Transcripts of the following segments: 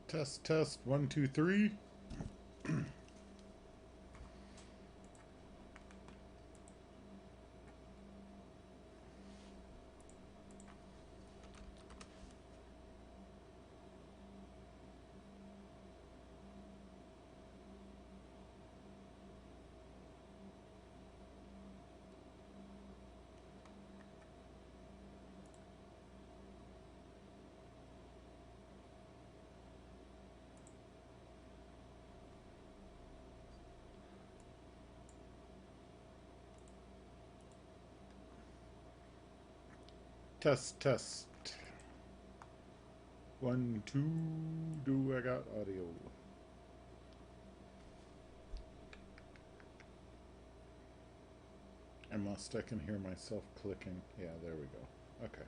Test, test, one, two, three. Test, test. One, two, do I got audio? I can hear myself clicking. Yeah, there we go. Okay.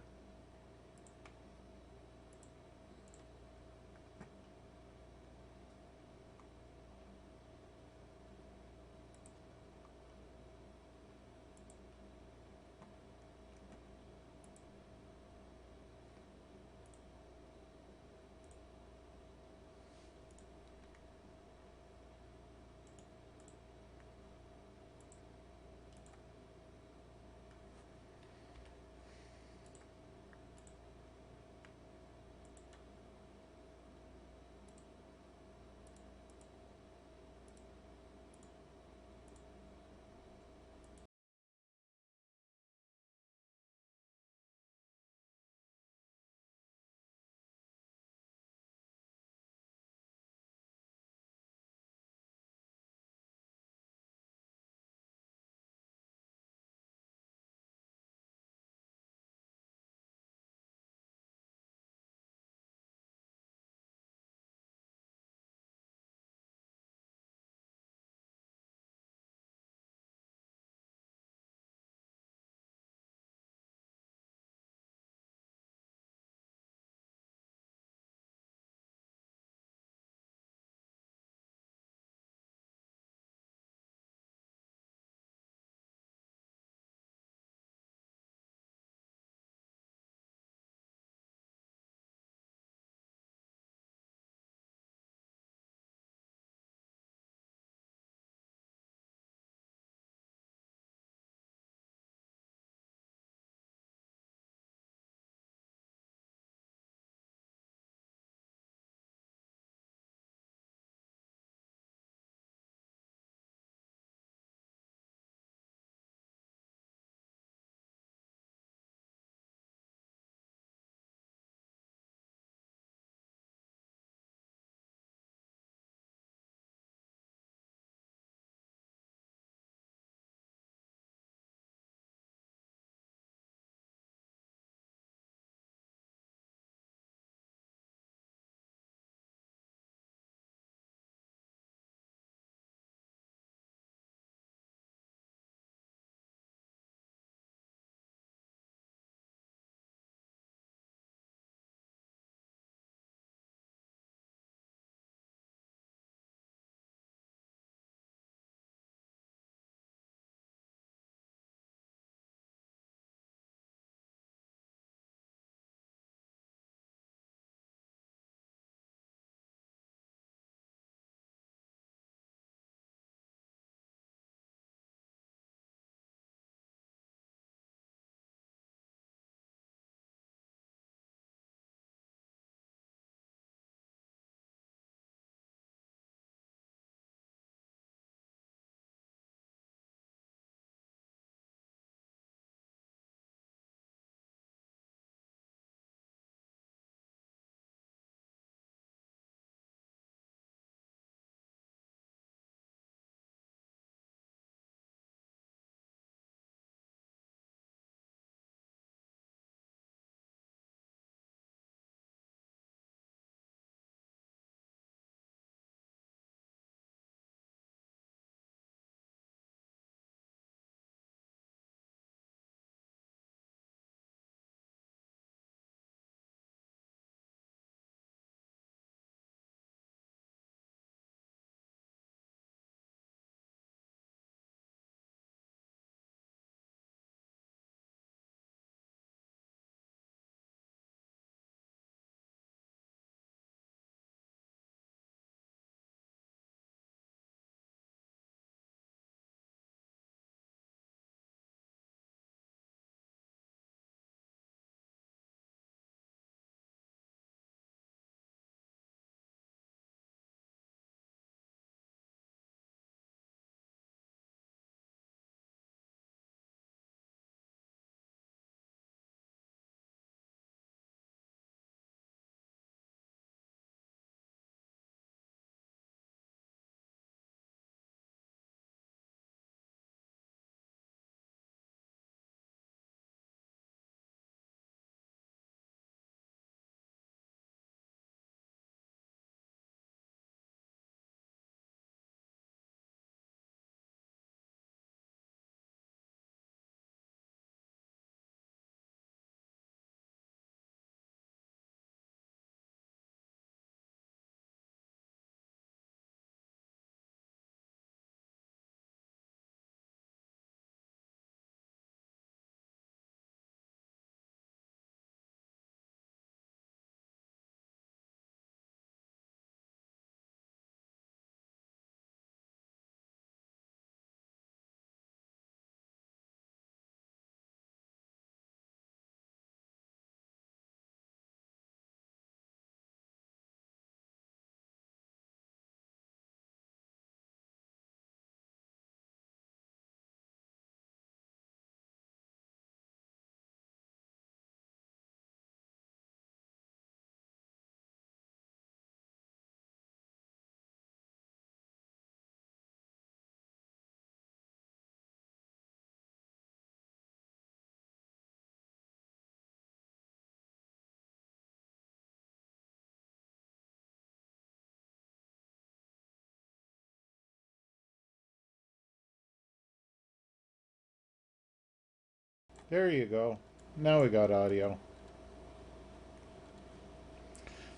There you go. Now we got audio.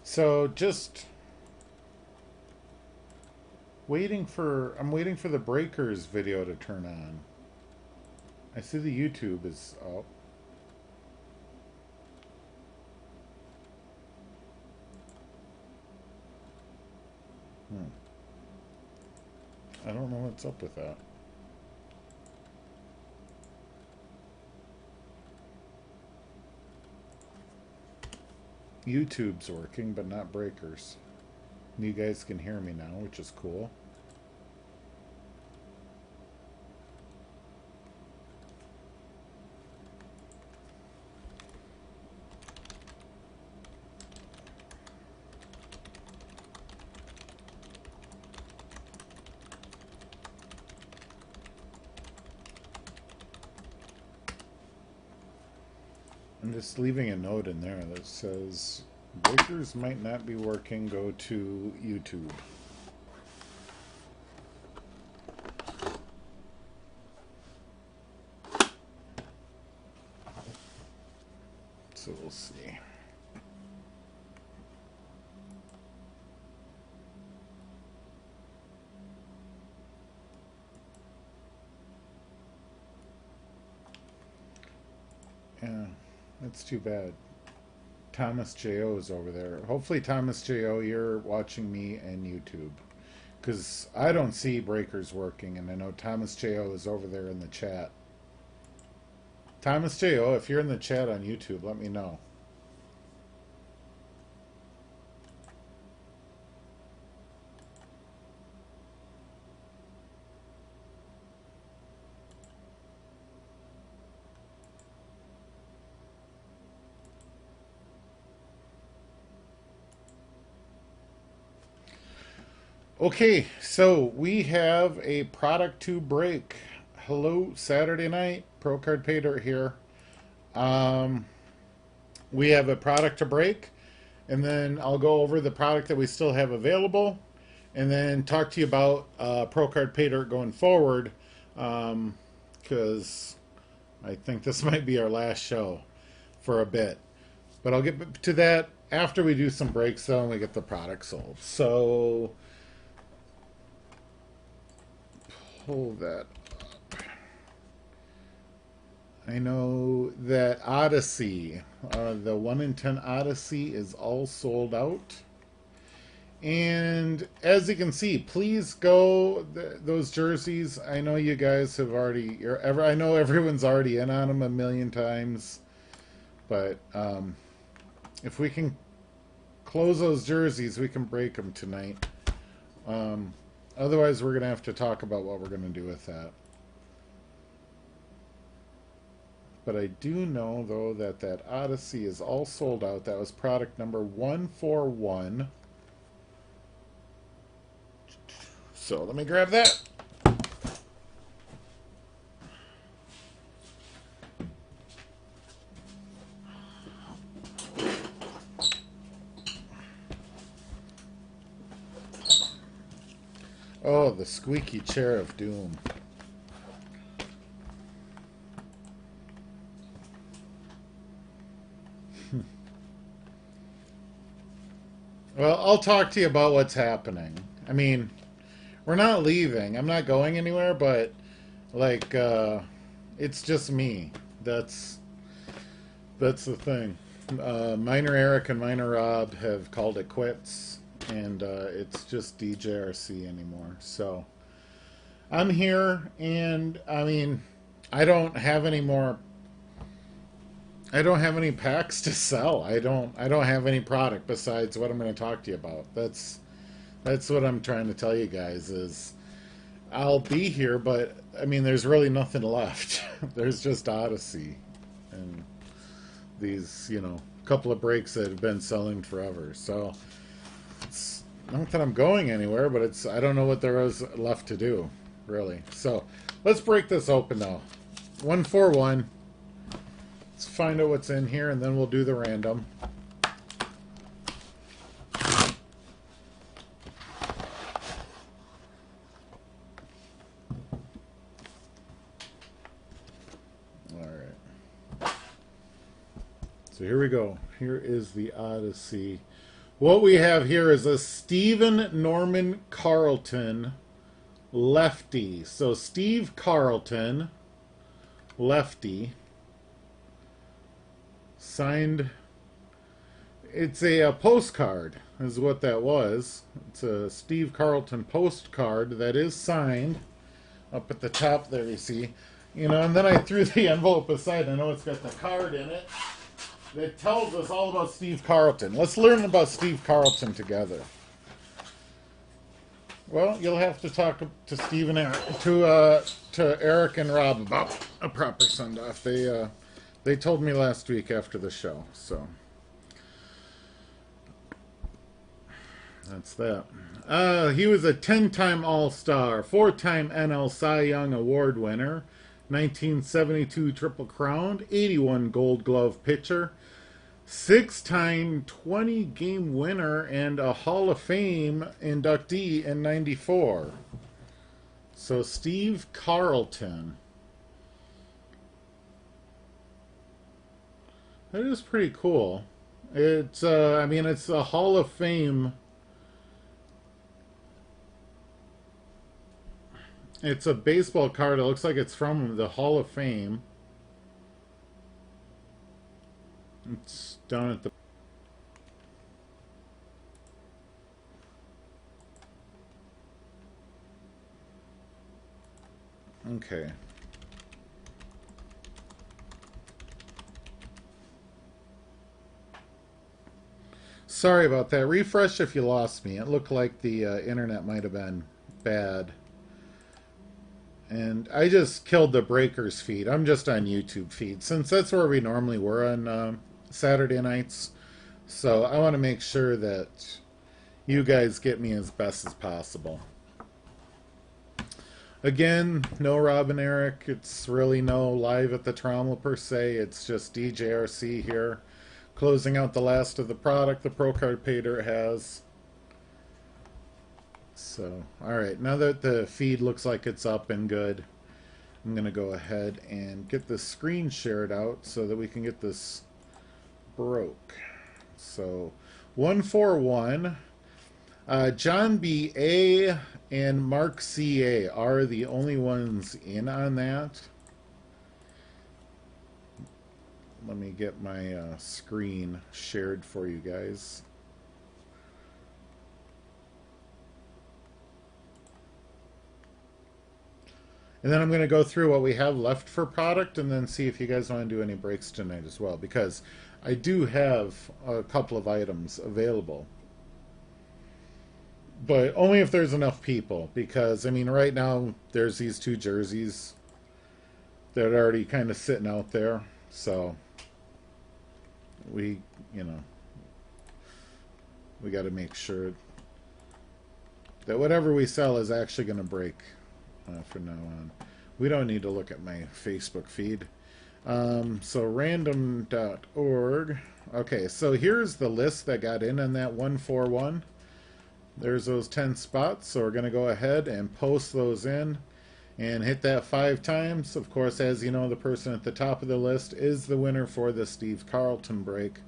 So just I'm waiting for the breakers video to turn on. I see the YouTube is up. I don't know what's up with that. YouTube's working, but not breakers. You guys can hear me now, which is cool. I'm just leaving a note in there that says breakers might not be working, go to YouTube. So we'll see. Yeah, that's too bad. Thomas J.O. is over there. Hopefully, Thomas J.O., you're watching me and YouTube. Because I don't see breakers working, and I know Thomas J.O. is over there in the chat. Thomas J.O., if you're in the chat on YouTube, let me know. Okay, so we have a product to break. Hello, Saturday night. Pro Card Pay Dirt here. We have a product to break, and then I'll go over the product that we still have available, and then talk to you about Pro Card Pay Dirt going forward, because I think this might be our last show for a bit. But I'll get to that after we do some breaks, though, and we get the product sold. So pull that up. I know that Odyssey, the 1 in 10 Odyssey, is all sold out. And as you can see, please go those jerseys. I know you guys have already. I know everyone's already in on them a million times, but if we can close those jerseys, we can break them tonight. Otherwise, we're gonna have to talk about what we're gonna do with that. But I do know, though, that Odyssey is all sold out. That was product number 141. So let me grab that. Oh, the squeaky chair of doom. Well, I'll talk to you about what's happening. I mean, we're not leaving. I'm not going anywhere, but, like, it's just me. That's the thing. Minor Eric and Minor Rob have called it quits, and it's just DJRC anymore. So, I'm here, and, I mean, I don't have any packs to sell. I don't have any product besides what I'm going to talk to you about. That's what I'm trying to tell you guys is I'll be here, but I mean there's really nothing left. There's just Odyssey and these, couple of breaks that have been selling forever. So it's not that I'm going anywhere, but I don't know what there is left to do, really. So let's break this open now. 141. Let's find out what's in here, and then we'll do the random. All right. go. Here is the Odyssey. What we have here is a Stephen Norman Carlton lefty. So Steve Carlton, lefty, signed. It's a postcard, is what that was. It's a Steve Carlton postcard that is signed. Up at the top there, you see. You know, and then I threw the envelope aside. I know it's got the card in it that tells us all about Steve Carlton. Let's learn about Steve Carlton together. Well, you'll have to talk to Steve and Eric, to Eric and Rob about a proper send-off. They told me last week after the show, so that's that. He was a 10-time All-Star, 4-time NL Cy Young Award winner, 1972 Triple Crown, 81 Gold Glove pitcher, 6-time 20-game winner, and a Hall of Fame inductee in '94. So Steve Carlton. That is pretty cool. It's I mean, it's a Hall of Fame. It's a baseball card. It looks like it's from the Hall of Fame. It's down at the... Okay. Sorry about that. Refresh if you lost me. It looked like the internet might have been bad. And I just killed the Breakers feed. I'm just on YouTube feed, since that's where we normally were on Saturday nights. So I want to make sure that you guys get me as best as possible. Again, no Rob and Eric. It's really no live at the Trommel per se. It's just DJRC here, closing out the last of the product the Pro Card Pater has. So, alright, now that the feed looks like it's up and good, I'm going to go ahead and get the screen shared out so that we can get this broke. So, 141, John B.A. and Mark C.A. are the only ones in on that. Let me get my screen shared for you guys. And then I'm going to go through what we have left for product and then see if you guys want to do any breaks tonight as well, because I do have a couple of items available. But only if there's enough people, because, I mean, right now there's these two jerseys that are already kind of sitting out there. So, we, you know, we got to make sure that whatever we sell is actually going to break. From now on. We don't need to look at my Facebook feed. So random.org. Okay, so here's the list that got in on that 141. There's those 10 spots. So we're going to go ahead and post those in and hit that 5 times. Of course, as you know, the person at the top of the list is the winner for the Steve Carlton break.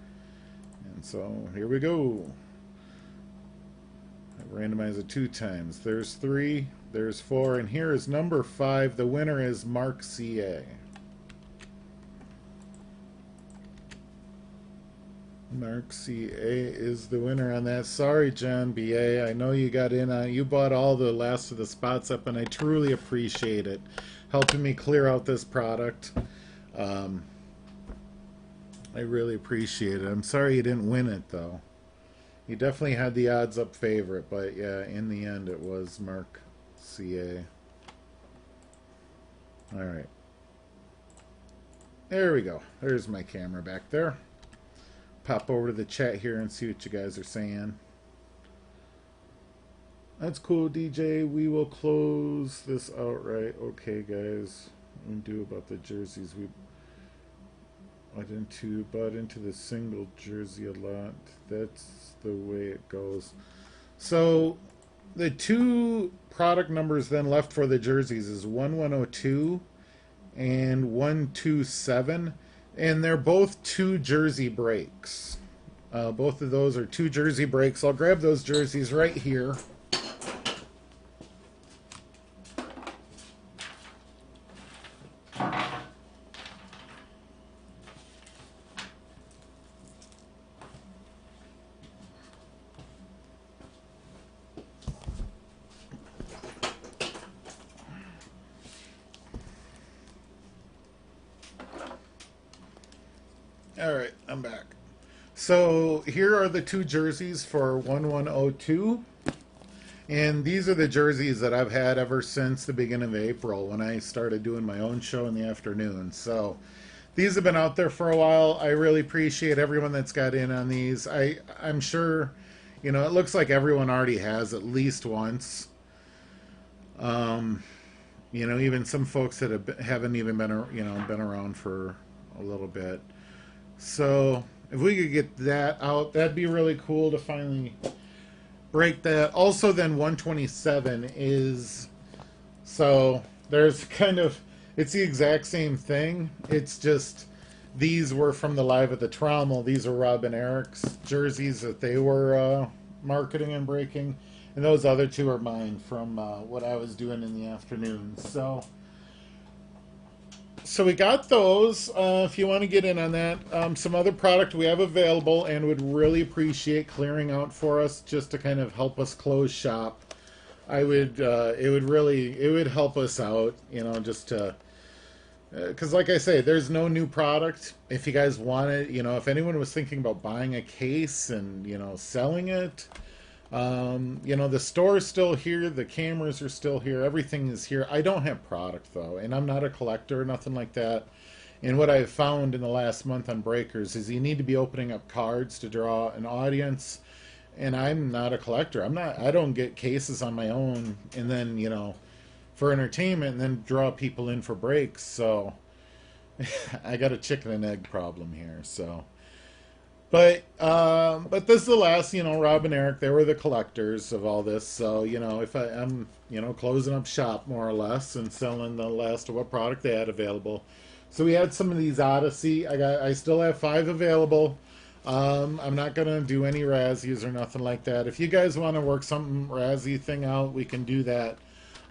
And so here we go. I randomize it 2 times. There's 3. There's 4, and here is number 5. The winner is Mark C.A. Mark C.A. is the winner on that. Sorry, John B.A. I know you got in on it. You bought all the last of the spots up, and I truly appreciate it. Helping me clear out this product. I really appreciate it. I'm sorry you didn't win it, though. You definitely had the odds up favorite, but yeah, in the end it was Mark C.A. Alright. There we go. There's my camera back there. Pop over to the chat here and see what you guys are saying. That's cool, DJ. We will close this outright. Okay, guys. What do we do about the jerseys? We bought into the single jersey a lot. That's the way it goes. So the 2 product numbers then left for the jerseys is 1102 and 127. and they're both 2 jersey breaks. Both of those are 2 jersey breaks. I'll grab those jerseys right here. All right, I'm back. So here are the 2 jerseys for 1102. And these are the jerseys that I've had ever since the beginning of April when I started doing my own show in the afternoon. So these have been out there for a while. I really appreciate everyone that's got in on these. I'm sure, it looks like everyone already has at least once. Even some folks that haven't even been around for a little bit. So if we could get that out, that'd be really cool to finally break that. Also, then 127 is, so there's it's the exact same thing. It's just these were from the Live at the Trommel. These are Rob and Eric's jerseys that they were marketing and breaking. And those other 2 are mine from what I was doing in the afternoon. So we got those. If you want to get in on that, some other product we have available and would really appreciate clearing out for us just to kind of help us close shop. It would help us out, just to, because like I say, there's no new product. If you guys want it, if anyone was thinking about buying a case and, selling it, the store's still here, the cameras are still here, everything is here. I don't have product though, and I'm not a collector or nothing like that. And what I've found in the last month on Breakers is you need to be opening up cards to draw an audience. And I'm not a collector. I don't get cases on my own and then, for entertainment and then draw people in for breaks. So I got a chicken and egg problem here. So but this is the last, Rob and Eric, they were the collectors of all this. So, if I'm, closing up shop more or less and selling the last of what product they had available. So we had some of these Odyssey. I still have 5 available. I'm not going to do any Razzies or nothing like that. If you guys want to work some Razzie thing out, we can do that.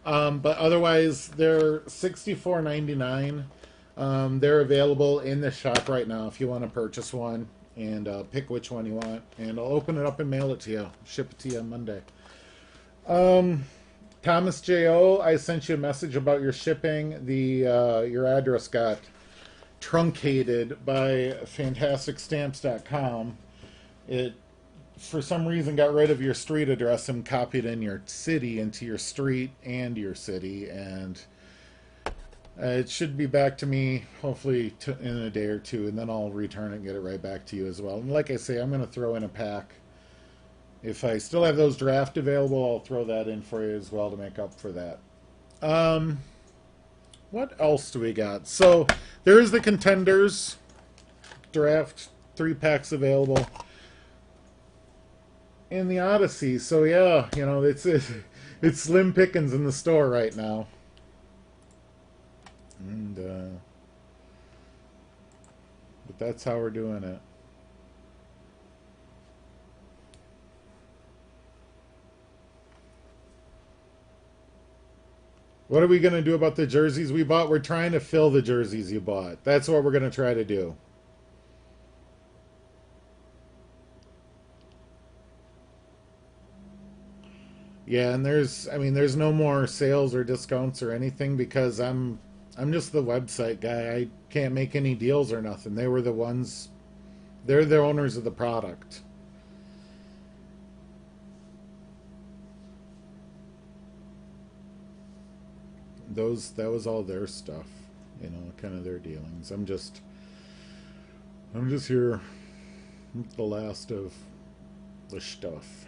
But otherwise, they're $64.99. They're available in the shop right now if you want to purchase one. And pick which one you want, and I'll open it up and mail it to you. Ship it to you on Monday. Thomas J.O., I sent you a message about your shipping. Your address got truncated by fantasticstamps.com. It, for some reason, got rid of your street address and copied in your city into your street and your city, and it should be back to me hopefully in a day or 2, and then I'll return it and get it right back to you as well. And like I say, I'm going to throw in a pack. If I still have those draft available, I'll throw that in for you as well to make up for that. What else do we got? So there is the Contenders draft 3 packs available. And the Odyssey. So yeah, it's slim pickings in the store right now. And but that's how we're doing it. What are we going to do about the jerseys we bought? We're trying to fill the jerseys you bought. That's what we're going to try to do. Yeah, and there's no more sales or discounts or anything because I'm just the website guy. I can't make any deals or nothing. They're the owners of the product. That was all their stuff, kind of their dealings. I'm just here with the last of the stuff.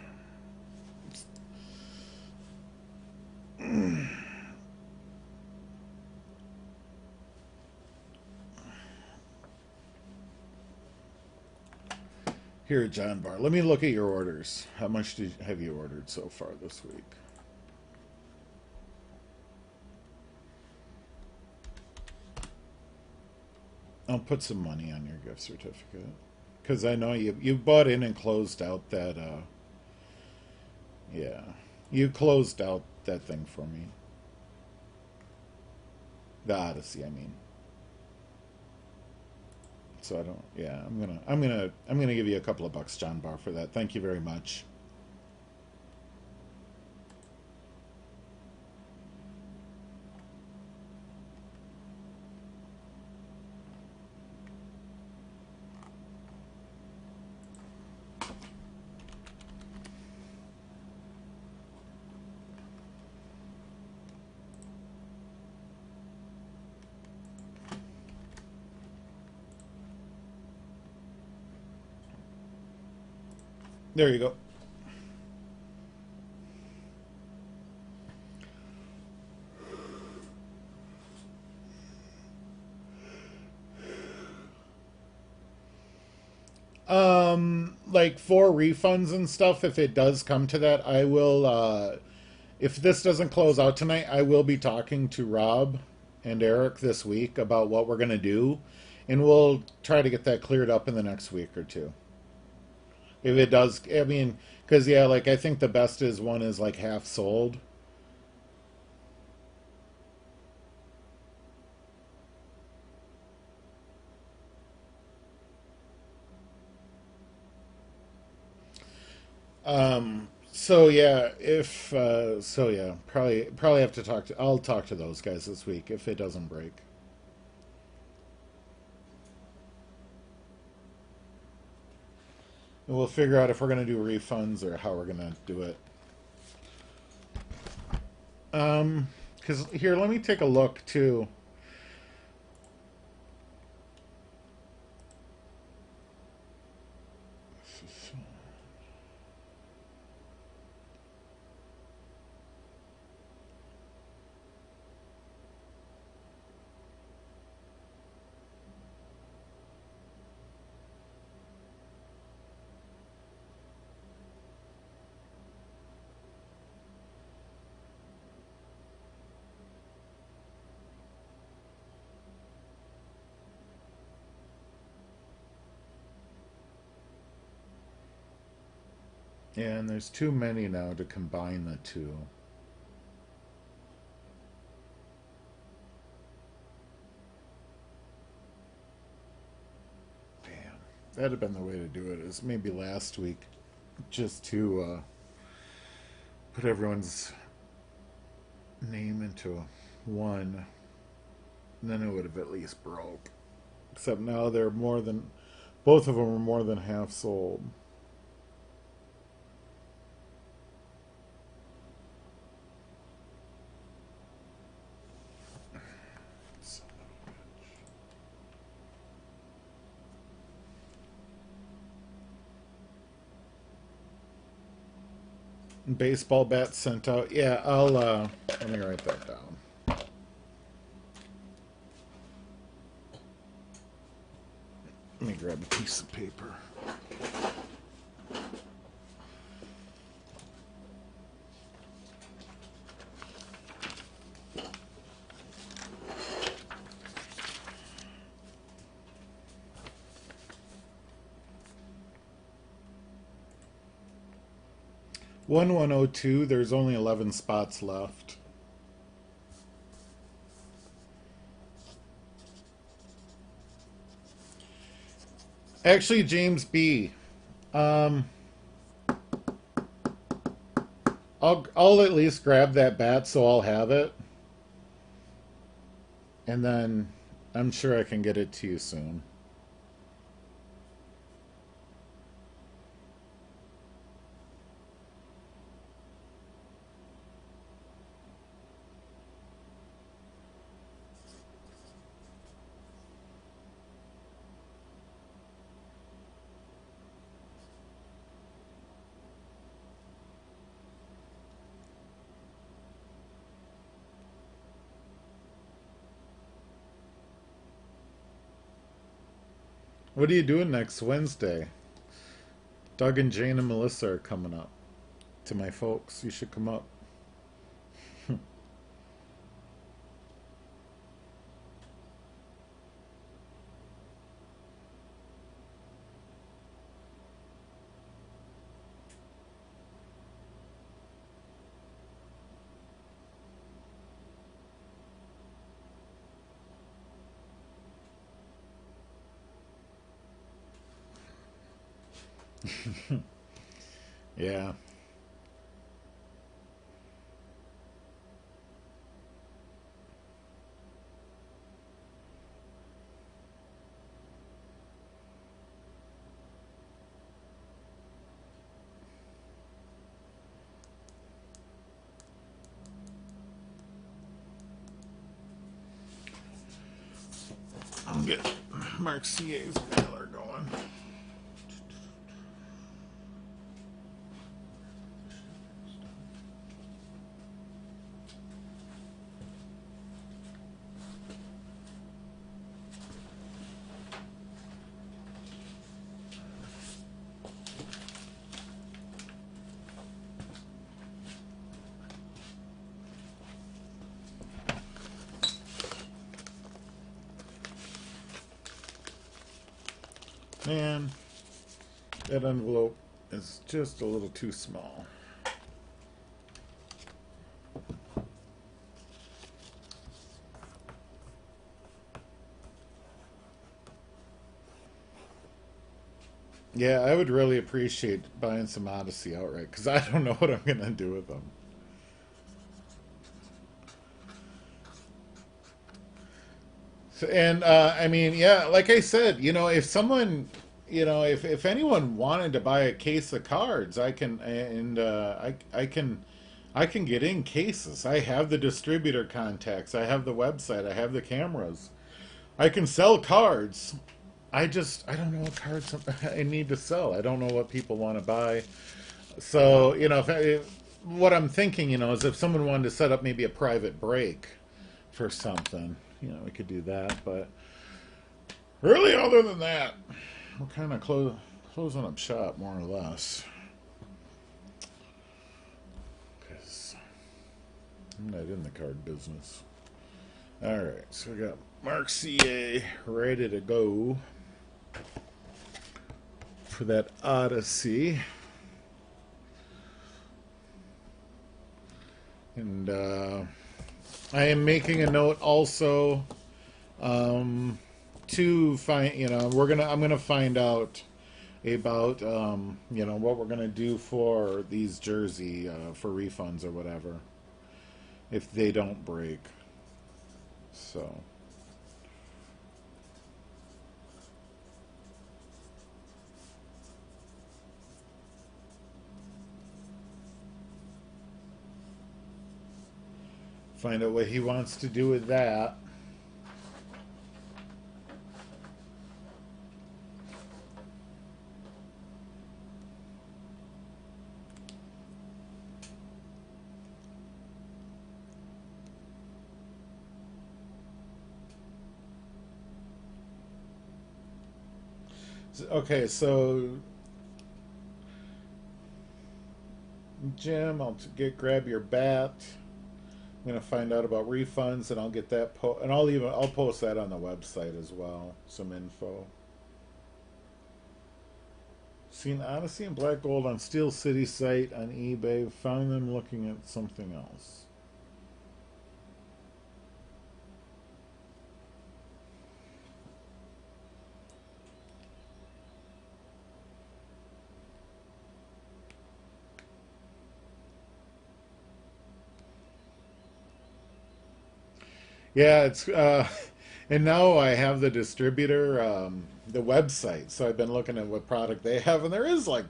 Here, John Barr, let me look at your orders. How much have you ordered so far this week? I'll put some money on your gift certificate because I know you bought in and closed out that. Yeah, you closed out that thing for me. The Odyssey, I mean. So I don't. Yeah, I'm gonna give you a couple of bucks, John Barr, for that. Thank you very much. There you go. Like for refunds and stuff, if it does come to that, I will if this doesn't close out tonight, I will be talking to Rob and Eric this week about what we're gonna do, and we'll try to get that cleared up in the next week or two. If it does, I mean, because yeah, like I think the best is one is like half sold. So yeah, if so yeah, probably have to talk to. I'll talk to those guys this week if it doesn't break. And we'll figure out if we're gonna do refunds or how we're gonna do it. Because here, let me take a look too. Yeah, and there's too many now to combine the two. Damn, that'd have been the way to do it. Is maybe last week, just to put everyone's name into one, and then it would have at least broke. Except now they're more than both of them are more than half sold. Baseball bat sent out. Yeah, I'll let me write that down. Let me grab a piece of paper. One 102. There's only 11 spots left. Actually, James B. Um, I'll at least grab that bat so I'll have it, and then I'm sure I can get it to you soon. What are you doing next Wednesday? Doug and Jane and Melissa are coming up to my folks. You should come up. Yeah. I'll get Mark CA's mailer going. Man, that envelope is just a little too small. Yeah, I would really appreciate buying some Odyssey outright because I don't know what I'm gonna do with them. And I mean, yeah, like I said, if someone, if anyone wanted to buy a case of cards, I can, and I can get in cases. I have the distributor contacts. I have the website. I have the cameras. I can sell cards. I don't know what cards I need to sell. I don't know what people want to buy. So, what I'm thinking, is if someone wanted to set up maybe a private break for something, we could do that. But really, other than that, we're kind of closing up shop more or less. Because I'm not in the card business. All right, so we got Mark CA ready to go for that Odyssey. And I am making a note also to find, I'm gonna find out about, what we're gonna do for these jersey for refunds or whatever if they don't break. So. Find out what he wants to do with that. Okay, so Jim, grab your bat. I'm gonna find out about refunds, and I'll get that and I'll post that on the website as well. Some info. Seen Odyssey and Black Gold on Steel City site on eBay. Found them looking at something else. Yeah, it's and now I have the distributor, the website. So I've been looking at what product they have, and there is like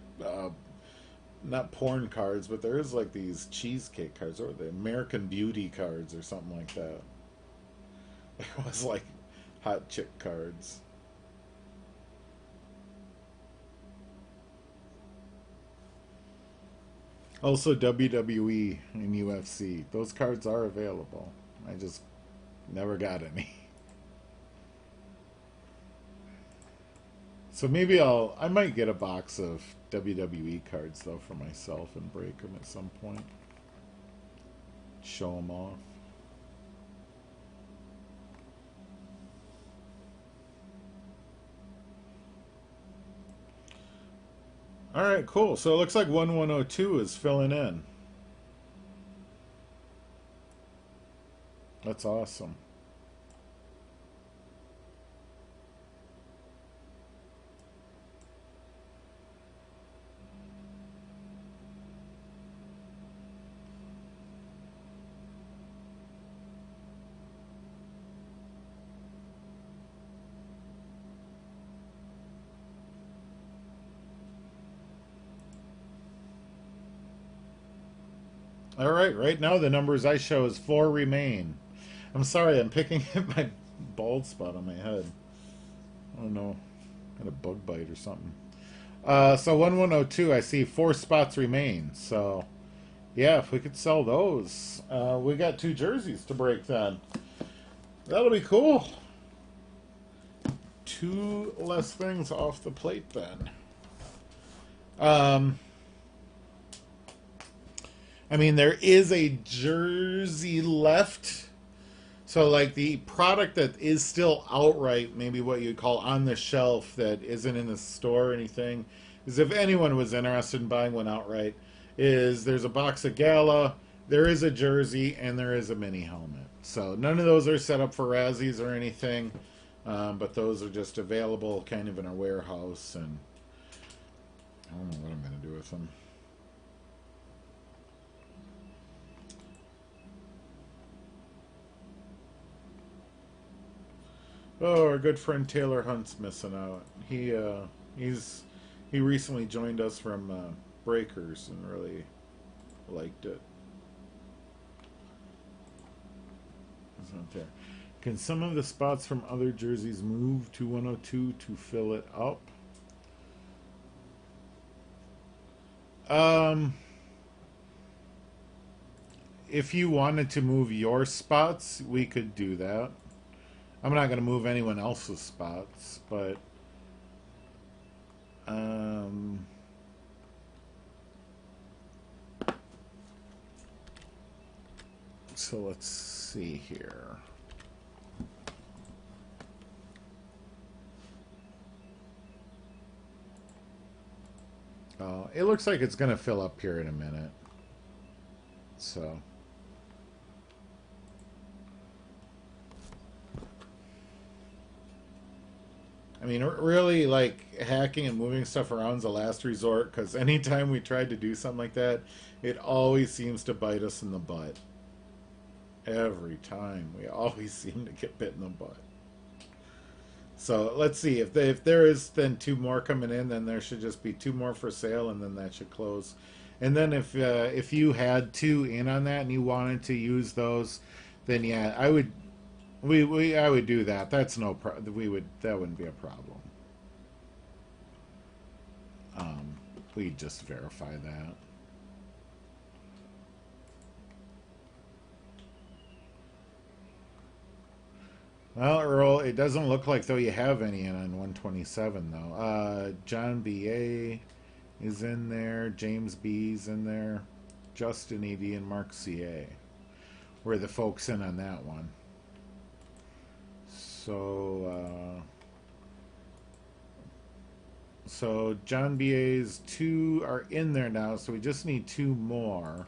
not porn cards, but there is like these cheesecake cards or the American Beauty cards or something like that. It was like hot chick cards. Also WWE and UFC. Those cards are available. I just never got any. So maybe I might get a box of WWE cards though for myself and break them at some point. Show them off. All right, cool. So it looks like 1102 is filling in. That's awesome. All right, right now the numbers I show is 4 remain. I'm sorry, I'm picking at my bald spot on my head. I don't know, got a bug bite or something. So 1102, I see 4 spots remain. So yeah, if we could sell those, we got 2 jerseys to break then. That'll be cool. 2 less things off the plate then. Um, I mean, there is a jersey left. So, like the product that is still outright, maybe what you'd call on the shelf that isn't in the store or anything, is if anyone was interested in buying one outright, is there's a box of Gala, there is a jersey, and there is a mini helmet. So, none of those are set up for Razzies or anything, but those are just available kind of in our warehouse, and I don't know what I'm going to do with them. Oh, our good friend Taylor Hunt's missing out. He's he recently joined us from Breakers and really liked it. It's not there. Can some of the spots from other jerseys move to 102 to fill it up? Um, if you wanted to move your spots, we could do that. I'm not going to move anyone else's spots, but um, so let's see here. It looks like it's going to fill up here in a minute. So. I mean, really, like hacking and moving stuff around is a last resort because anytime we tried to do something like that, it always seems to bite us in the butt. Every time, we always seem to get bit in the butt. So let's see if there is then 2 more coming in, then there should just be 2 more for sale, and then that should close. And then if you had 2 in on that and you wanted to use those, then yeah, I would I would do that. That's no we would that wouldn't be a problem. We'd just verify that. Well, Earl, it doesn't look like though you have any in on 127 though. John B.A. is in there. James B.'s in there. Justin E.D. and Mark C.A. were the folks in on that one. So John B.A.'s 2 are in there now, so we just need 2 more.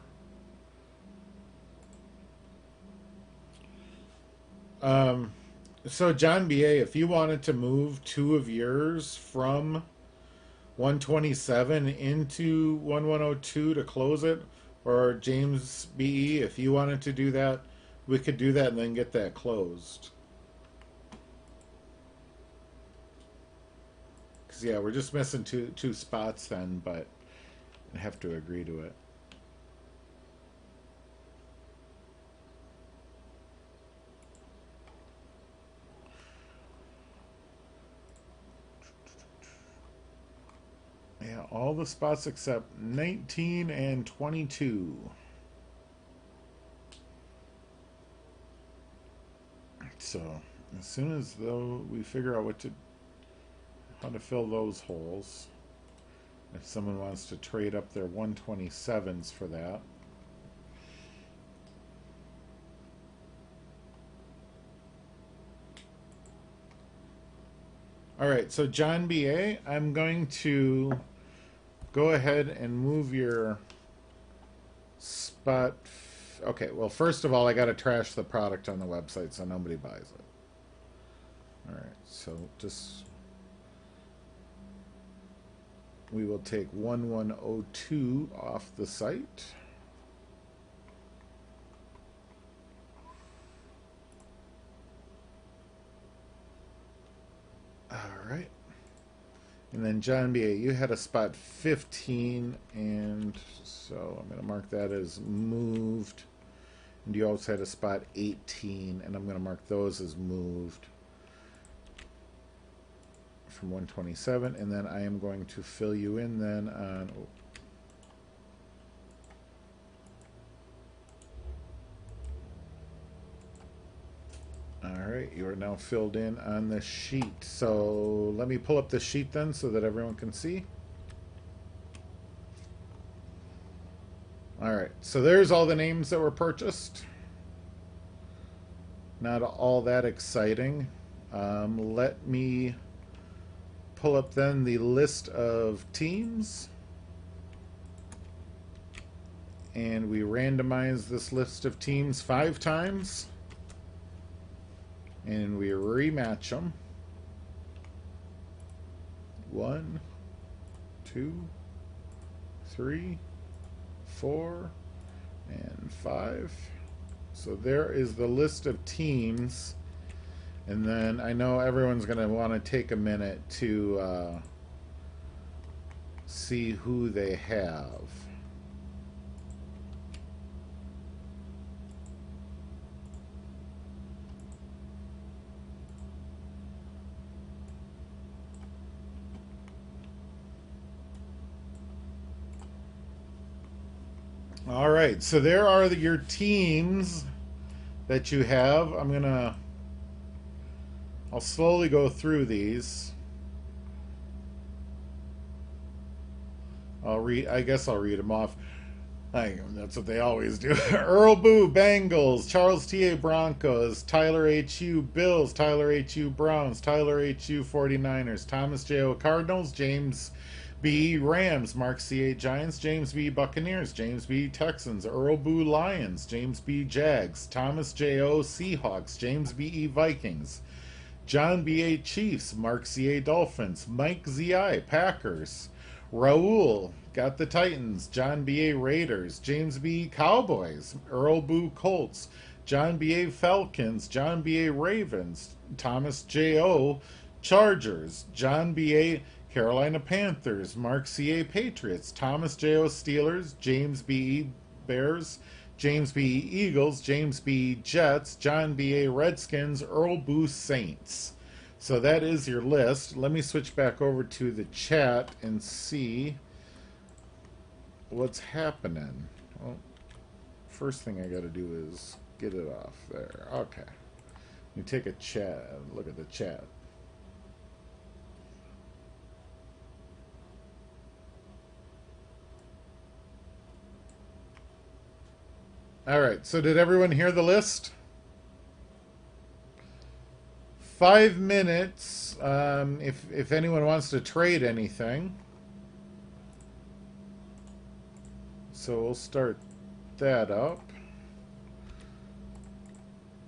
Um, so John B.A., if you wanted to move 2 of yours from 127 into 1102 to close it, or James B.E., if you wanted to do that, we could do that and then get that closed. Because, yeah, we're just missing two spots then, but I have to agree to it. Yeah, all the spots except 19 and 22. So, as soon as though we figure out how to fill those holes, if someone wants to trade up their 127s for that. All right, so John B.A., I'm going to go ahead and move your spot. Okay, well, first of all, I got to trash the product on the website so nobody buys it. All right, so just we will take 1102 off the site. All right. And then John B.A., you had a spot 15, and so I'm going to mark that as moved. And you also had a spot 18, and I'm going to mark those as moved from 127. And then I am going to fill you in then on... All right, you are now filled in on the sheet. So let me pull up the sheet then so that everyone can see. All right, so there's all the names that were purchased. Not all that exciting. Let me pull up then the list of teams. And we randomize this list of teams 5 times. And we rematch them. 1, 2, 3, 4, and 5. So there is the list of teams. And then I know everyone's going to want to take a minute to see who they have. All right, so there are your teams that you have. I'll slowly go through these. I guess I'll read them off. That's what they always do. Earl Boo, Bengals. Charles T.A. Broncos. Tyler H.U. Bills. Tyler H.U. Browns. Tyler H.U. 49ers. Thomas J.O. Cardinals. James B. Rams. Mark C.A. Giants. James B. Buccaneers. James B. Texans. Earl Boo Lions. James B. Jags. Thomas J.O. Seahawks. James B.E. Vikings. John B.A. Chiefs. Mark C.A. Dolphins. Mike Z.I. Packers. Raul got the Titans. John B.A. Raiders. James B. Cowboys. Earl Boo Colts. John B.A. Falcons. John B.A. Ravens. Thomas J.O. Chargers. John B.A. Carolina Panthers. Mark C.A. Patriots. Thomas J.O. Steelers. James B.E. Bears. James B. Eagles. James B. Jets. John B.A. Redskins. Earl Boo Saints. So that is your list. Let me switch back over to the chat and see what's happening. Well, first thing I got to do is get it off there. Okay. You take a chat. Look at the chat. All right. So did everyone hear the list? 5 minutes, if anyone wants to trade anything. So we'll start that up.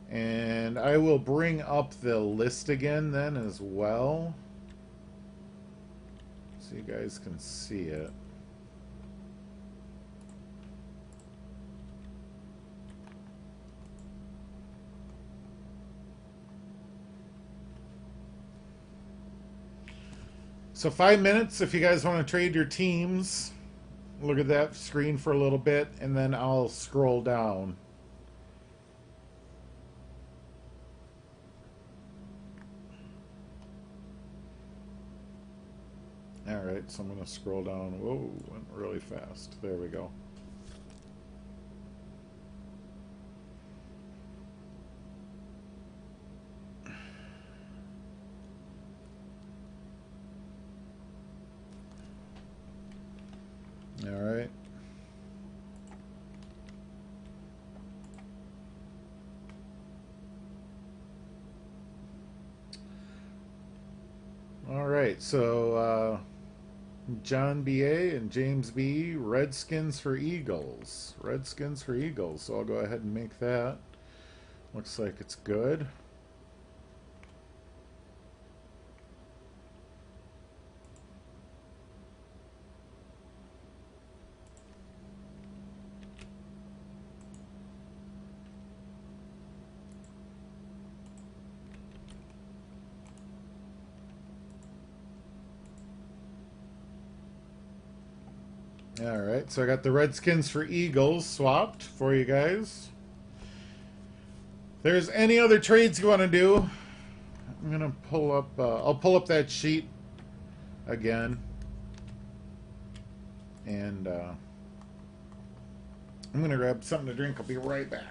And I will bring up the list again then as well, so you guys can see it. So 5 minutes if you guys want to trade your teams. Look at that screen for a little bit, and then I'll scroll down. All right, so I'm going to scroll down. Whoa, went really fast. There we go. All right. All right, so John B.A. and James B. Redskins for Eagles. Redskins for Eagles. So I'll go ahead and make that. Looks like it's good. Alright, so I got the Redskins for Eagles swapped for you guys. If there's any other trades you want to do, I'm going to pull up, I'll pull up that sheet again. And I'm going to grab something to drink. I'll be right back.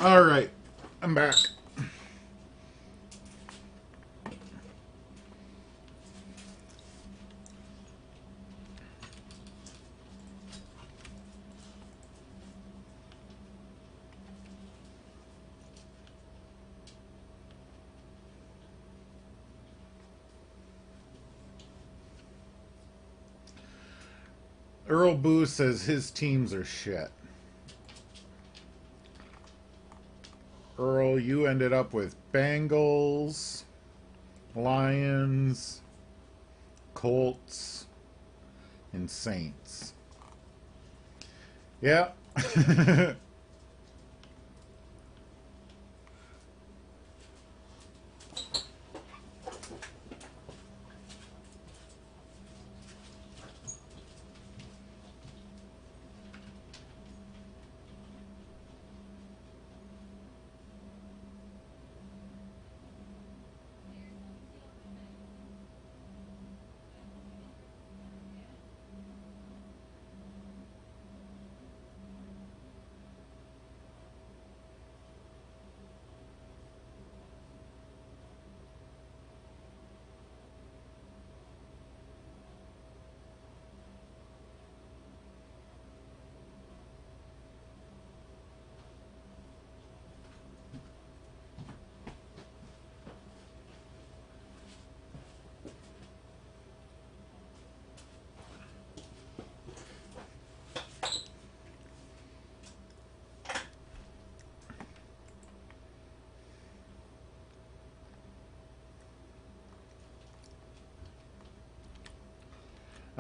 All right, I'm back. Earl Boo says his teams are shit. Earl, you ended up with Bengals, Lions, Colts, and Saints. Yeah.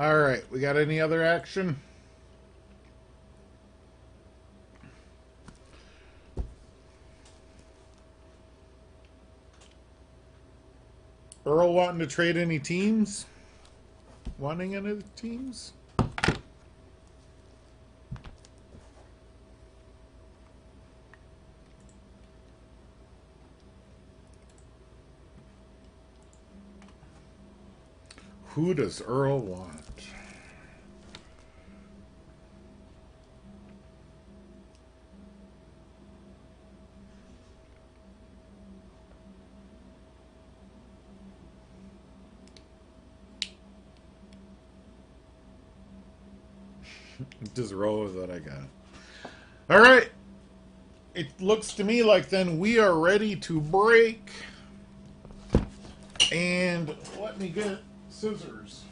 All right, we got any other action? Earl wanting to trade any teams? Wanting any teams? Who does Earl want? Just roll with what I got. All right. It looks to me like then we are ready to break. And let me get scissors.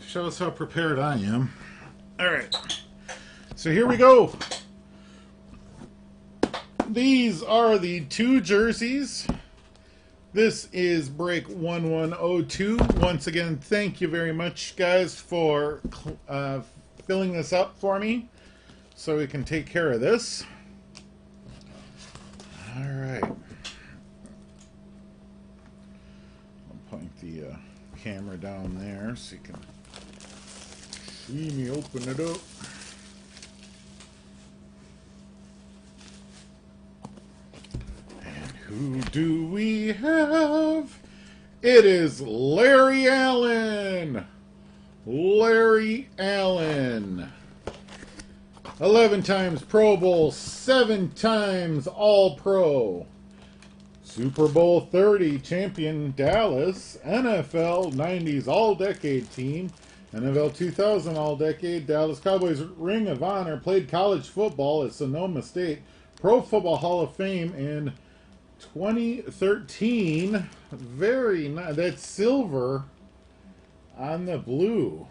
Shows how prepared I am. All right. So here we go. These are the two jerseys. This is break 1102. Once again, thank you very much, guys, for filling this up for me. so we can take care of this. All right. I'll point the camera down there so you can see me open it up. And who do we have? It is Larry Allen. Larry Allen. 11 times Pro Bowl, 7 times All-Pro. Super Bowl 30 champion Dallas, NFL 90s All-Decade team, NFL 2000 All-Decade, Dallas Cowboys Ring of Honor, played college football at Sonoma State, Pro Football Hall of Fame in 2013. Very nice. That's silver on the blue.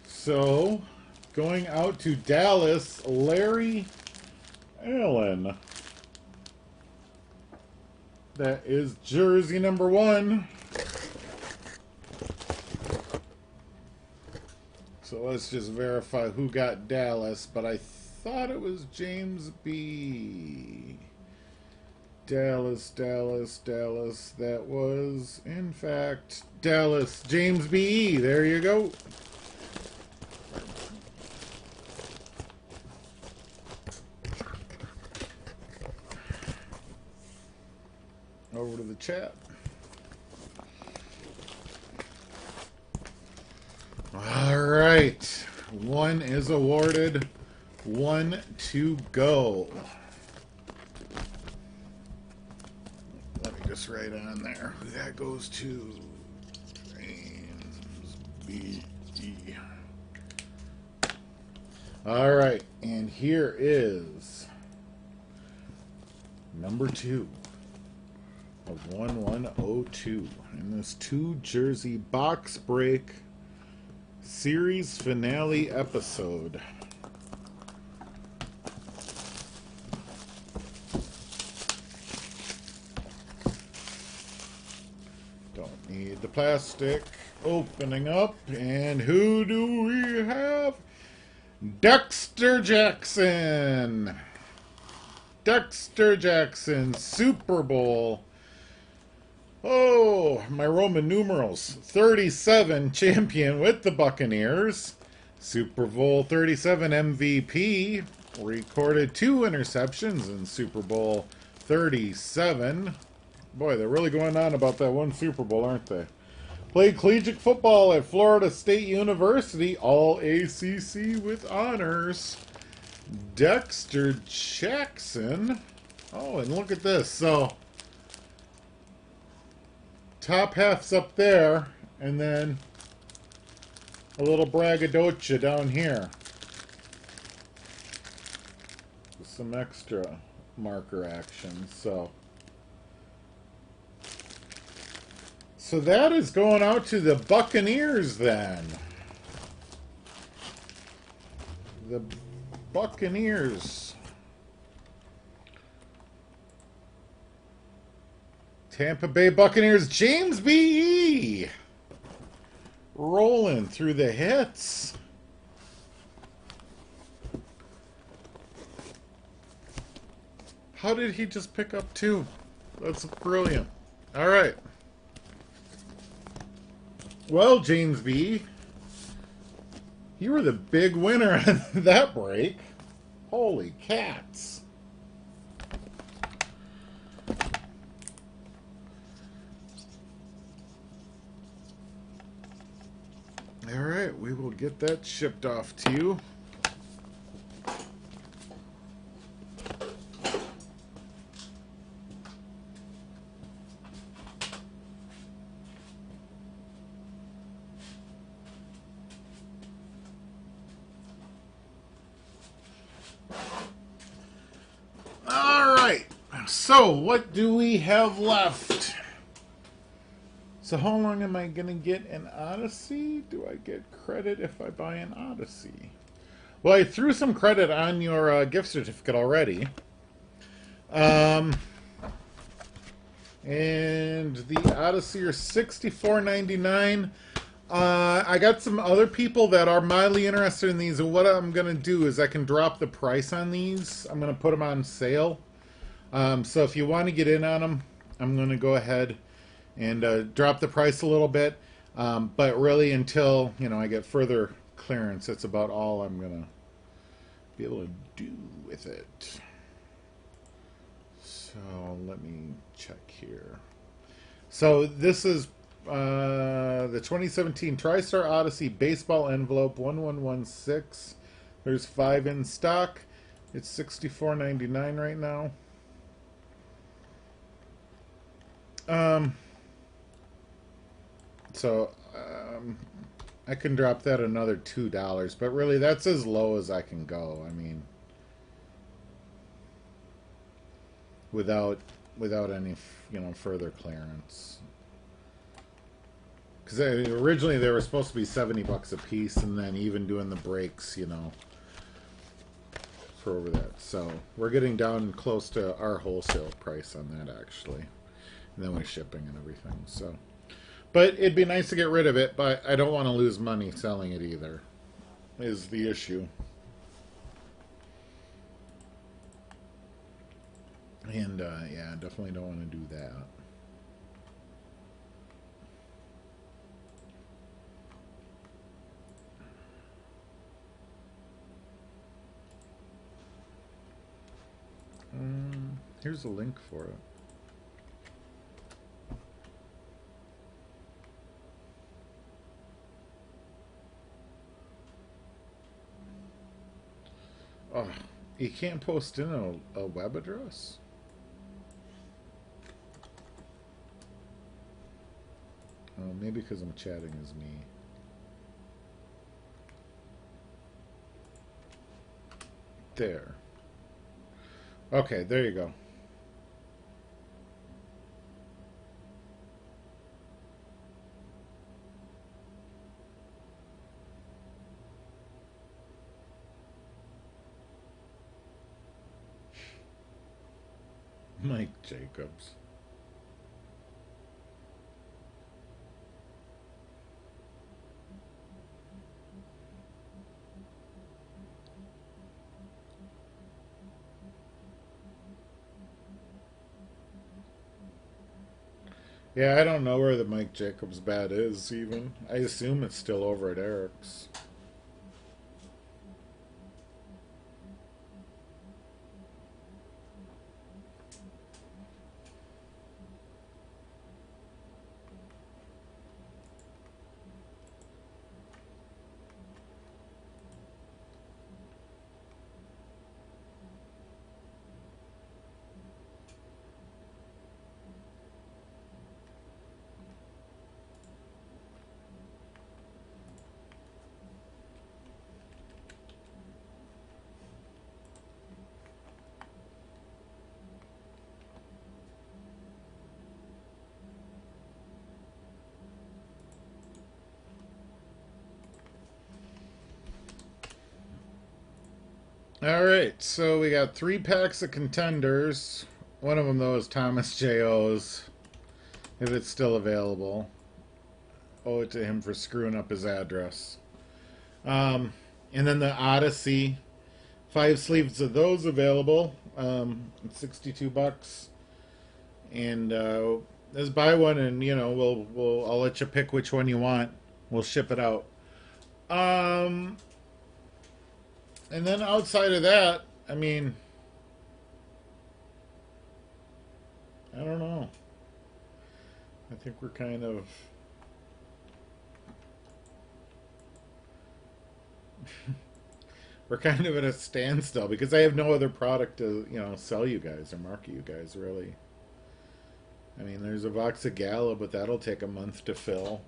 So, going out to Dallas, Larry Allen. That is jersey number 1. So let's just verify who got Dallas, but I thought it was James B. Dallas. That was, in fact, Dallas. James B. There you go. Over to the chat. All right. 1 is awarded. 1 to go. Let me just write on there who that goes to. James B. All right. And here is number 2. Of 1102 in this 2 jersey box break series finale episode. Don't need the plastic. Opening up, and who do we have? Dexter Jackson. Dexter Jackson, Super Bowl. Oh, my Roman numerals. 37 champion with the Buccaneers. Super Bowl 37 MVP. Recorded 2 interceptions in Super Bowl 37. Boy, they're really going on about that one Super Bowl, aren't they? Played collegiate football at Florida State University. All ACC with honors. Dexter Jackson. Oh, and look at this. So, top half's up there, and then a little braggadocio down here. Some extra marker action. So that is going out to the Buccaneers then. The Buccaneers. Tampa Bay Buccaneers, James B. Rolling through the hits. How did he just pick up 2? That's brilliant. All right. Well, James B., you were the big winner on that break. Holy cats. All right, we will get that shipped off to you. All right, so what do we have left? So how long am I going to get an Odyssey? Do I get credit if I buy an Odyssey? Well, I threw some credit on your gift certificate already. And the Odyssey are $64.99. I got some other people that are mildly interested in these, and what I'm gonna do is I can drop the price on these. I'm gonna put them on sale. So if you want to get in on them, I'm gonna go ahead and drop the price a little bit. But really, until I get further clearance, that's about all I'm gonna be able to do with it. So let me check here. So this is the 2017 TriStar Odyssey baseball envelope 1116. There's 5 in stock. It's $64.99 right now. So I can drop that another $2, but really that's as low as I can go. I mean, without any further clearance. Because originally they were supposed to be $70 a piece, and then even doing the breaks, for over that. So we're getting down close to our wholesale price on that actually, and then with shipping and everything. So, but it'd be nice to get rid of it, but I don't want to lose money selling it either. Is the issue. And yeah, definitely don't want to do that. Here's a link for it. Oh, you can't post in a web address? Oh, maybe because I'm chatting as me. There. Okay, there you go. Mike Jacobs. Yeah, I don't know where the Mike Jacobs bat is even. I assume it's still over at Eric's. All right, so we got 3 packs of contenders. One of them, though, is Thomas J.O.'s, if it's still available. Owe it to him for screwing up his address. And then the Odyssey, 5 sleeves of those available. It's $62. And just buy one, and I'll let you pick which one you want. We'll ship it out. Um, and then outside of that, I mean, I don't know. I think we're kind of we're kind of at a standstill because I have no other product to sell you guys or market you guys really. I mean, there's a box of Gala, but that'll take a month to fill.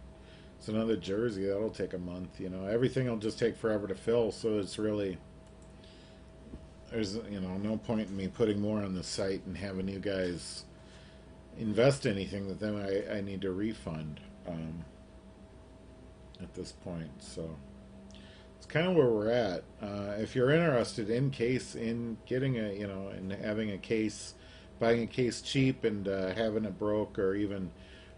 It's another jersey that'll take a month. Everything will just take forever to fill. So it's really there's no point in me putting more on the site and having you guys invest anything that then I need to refund at this point. So it's kind of where we're at. If you're interested in getting and having a case, buying a case cheap and having it broke, or even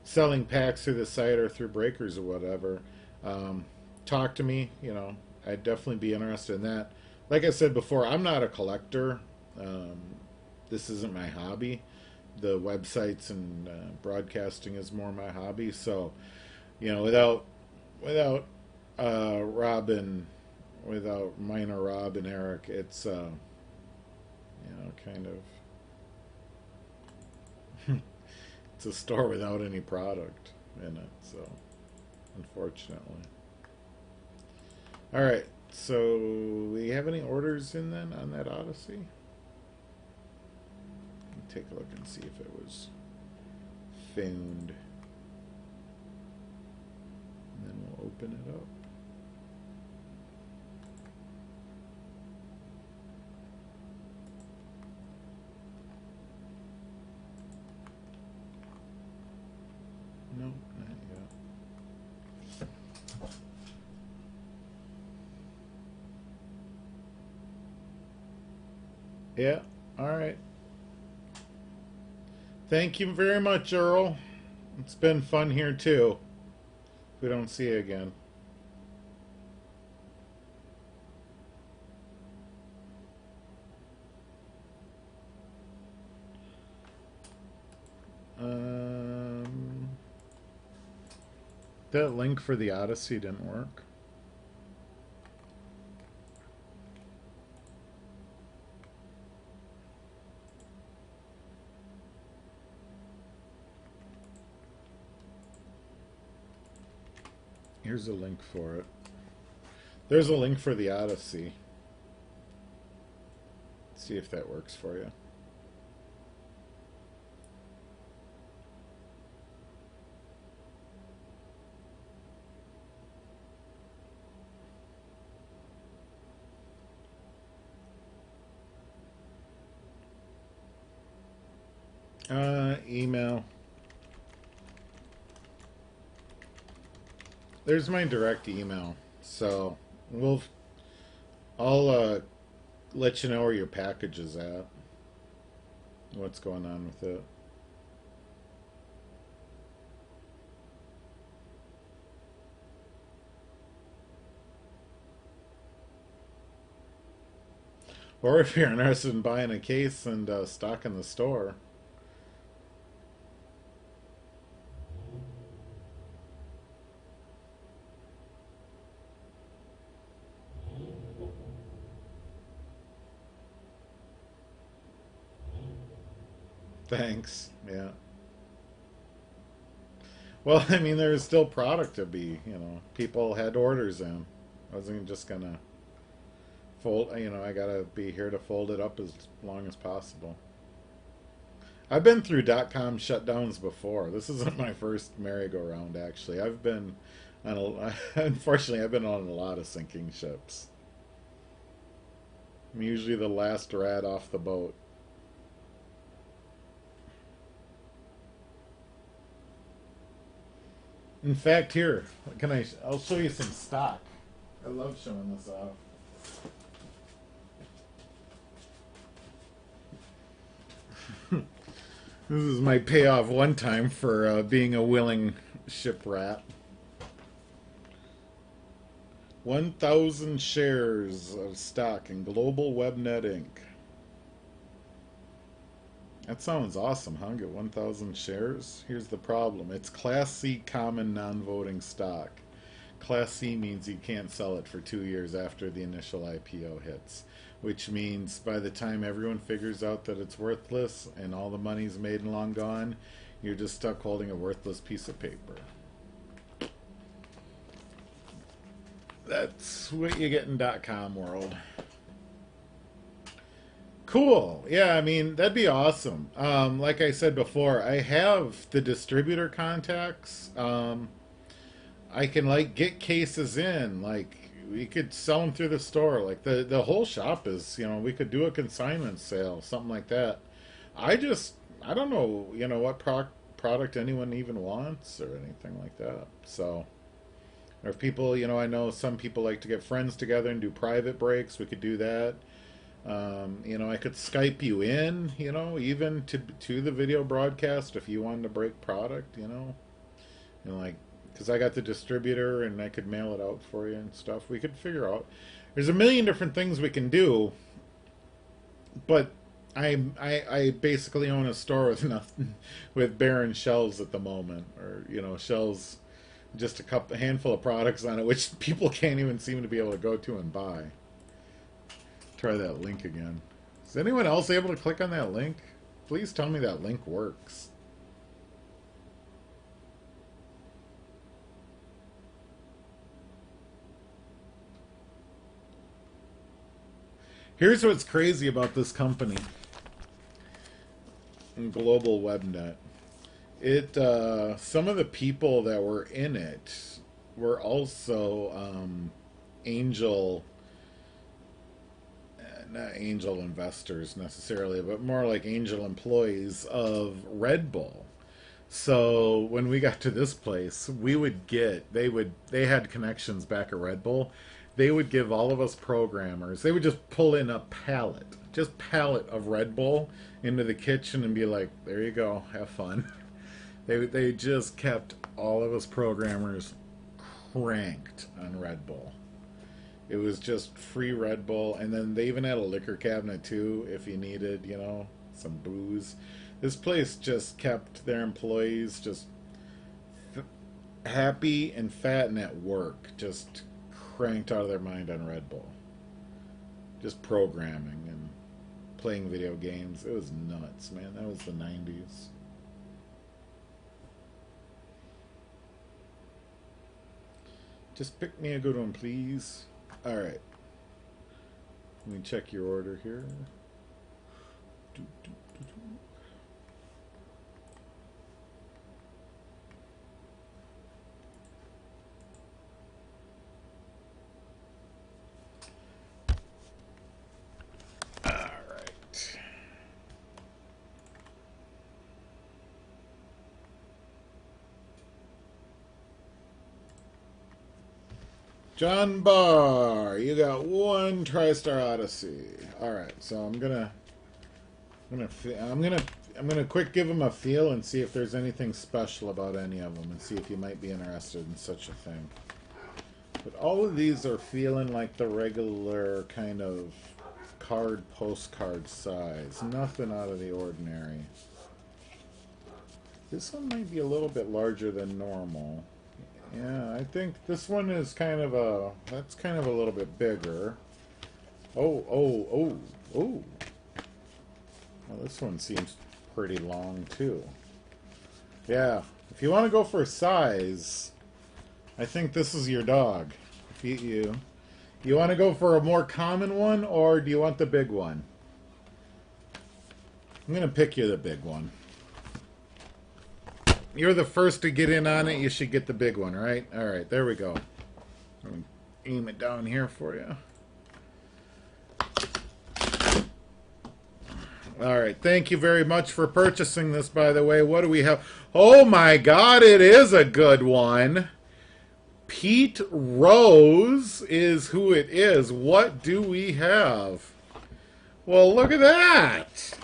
selling packs through the site or through breakers or whatever, um, talk to me. I'd definitely be interested in that. Like I said before, I'm not a collector. Um, this isn't my hobby. The websites and broadcasting is more my hobby. So, without Rob and without Minor Rob and Eric, it's kind of it's a store without any product in it. So, unfortunately. All right. So, we have any orders in then on that Odyssey? Take a look and see if it was found. And then we'll open it up. No, not yet. Yeah, all right. Thank you very much, Earl. It's been fun here too. If we don't see you again. Um, that link for the Odyssey didn't work. Here's a link for it. There's a link for the Odyssey. See if that works for you. Email. There's my direct email. So I'll let you know where your package is at. What's going on with it. Or if you're interested in buying a case and stock in the store. Thanks. Yeah. Well, I mean, there's still product to be, people had orders in. I wasn't just gonna fold, I gotta be here to fold it up as long as possible. I've been through .com shutdowns before. This isn't my first merry-go-round, actually. I've been on unfortunately, I've been on a lot of sinking ships. I'm usually the last rat off the boat. In fact, here, I'll show you some stock. I love showing this off. This is my payoff one time for being a willing ship rat. 1,000 shares of stock in Global WebNet Inc. That sounds awesome, huh? Get 1,000 shares? Here's the problem. It's Class C common non-voting stock. Class C means you can't sell it for 2 years after the initial IPO hits, which means by the time everyone figures out that it's worthless and all the money's made and long gone, you're just stuck holding a worthless piece of paper. That's what you get in .com world. Cool. Yeah, I mean, that'd be awesome. Like I said before, I have the distributor contacts. I can like get cases in. Like we could sell them through the store. Like the whole shop is, we could do a consignment sale, something like that. I don't know, what product anyone even wants or anything like that. So, or if people, I know some people like to get friends together and do private breaks. We could do that. I could Skype you in, even to the video broadcast if you wanted to break product, like because I got the distributor and I could mail it out for you and stuff. We could figure out. There's a million different things we can do, but I basically own a store with nothing, with barren shelves at the moment, or shelves, just a handful of products on it, which people can't even seem to be able to go to and buy. Try that link again. Is anyone else able to click on that link? Please tell me that link works. Here's what's crazy about this company, Global WebNet. Some of the people that were in it were also angel, not angel investors necessarily, but more like angel employees of Red Bull. So when we got to this place, they had connections back at Red Bull. They would give all of us programmers, they would just pull in a pallet of Red Bull into the kitchen and be like, there you go, have fun. They just kept all of us programmers cranked on Red Bull. It was just free Red Bull, and then they even had a liquor cabinet too if you needed, some booze. This place just kept their employees just happy and fat and at work, just cranked out of their mind on Red Bull. Just programming and playing video games. It was nuts, man. That was the 90s. Just pick me a good one, please. All right. Let me check your order here. All right. John Barr, you got one TriStar Odyssey. All right, so I'm gonna quick give them a feel and see if there's anything special about any of them, and see if you might be interested in such a thing. But all of these are feeling like the regular kind of postcard size. Nothing out of the ordinary. This one might be a little bit larger than normal. Yeah, I think this one is that's kind of a little bit bigger. Oh. Well, this one seems pretty long too. Yeah, if you want to go for size, I think this is your dog. If you want to go for a more common one, or do you want the big one? I'm going to pick you the big one. You're the first to get in on it. You should get the big one, right? All right, there we go. I'm going to aim it down here for you. All right, thank you very much for purchasing this, by the way. What do we have? Oh, my God, it is a good one. Pete Rose is who it is. What do we have? Well, look at that.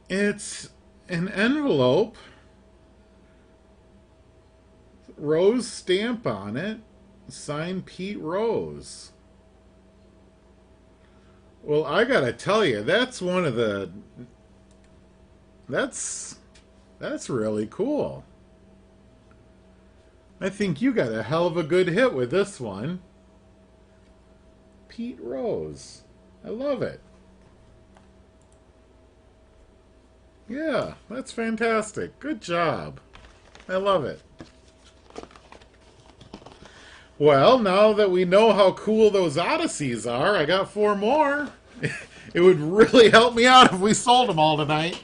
It's an envelope, Rose stamp on it, signed Pete Rose. Well, I gotta tell you, that's one of the... That's really cool. I think you got a hell of a good hit with this one. Pete Rose. I love it. Yeah, that's fantastic. Good job. I love it. Well, now that we know how cool those Odysseys are, I got 4 more. It would really help me out if we sold them all tonight.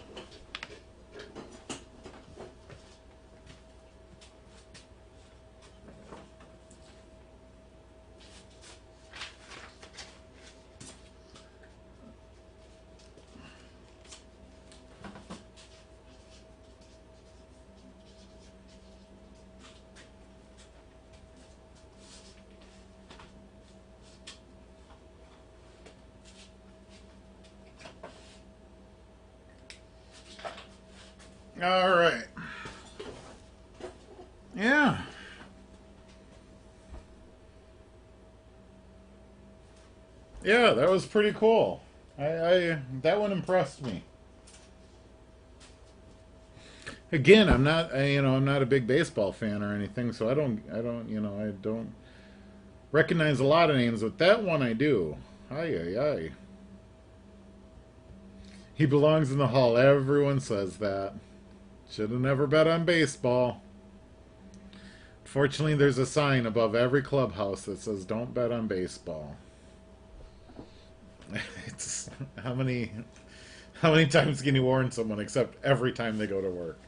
All right. Yeah, that was pretty cool. I that one impressed me. Again, I'm not, I'm not a big baseball fan or anything, so I don't recognize a lot of names, but that one I do. Ay, ay, ay. He belongs in the hall. Everyone says that. Should have never bet on baseball. Fortunately, there's a sign above every clubhouse that says "Don't bet on baseball." It's how many times can you warn someone except every time they go to work?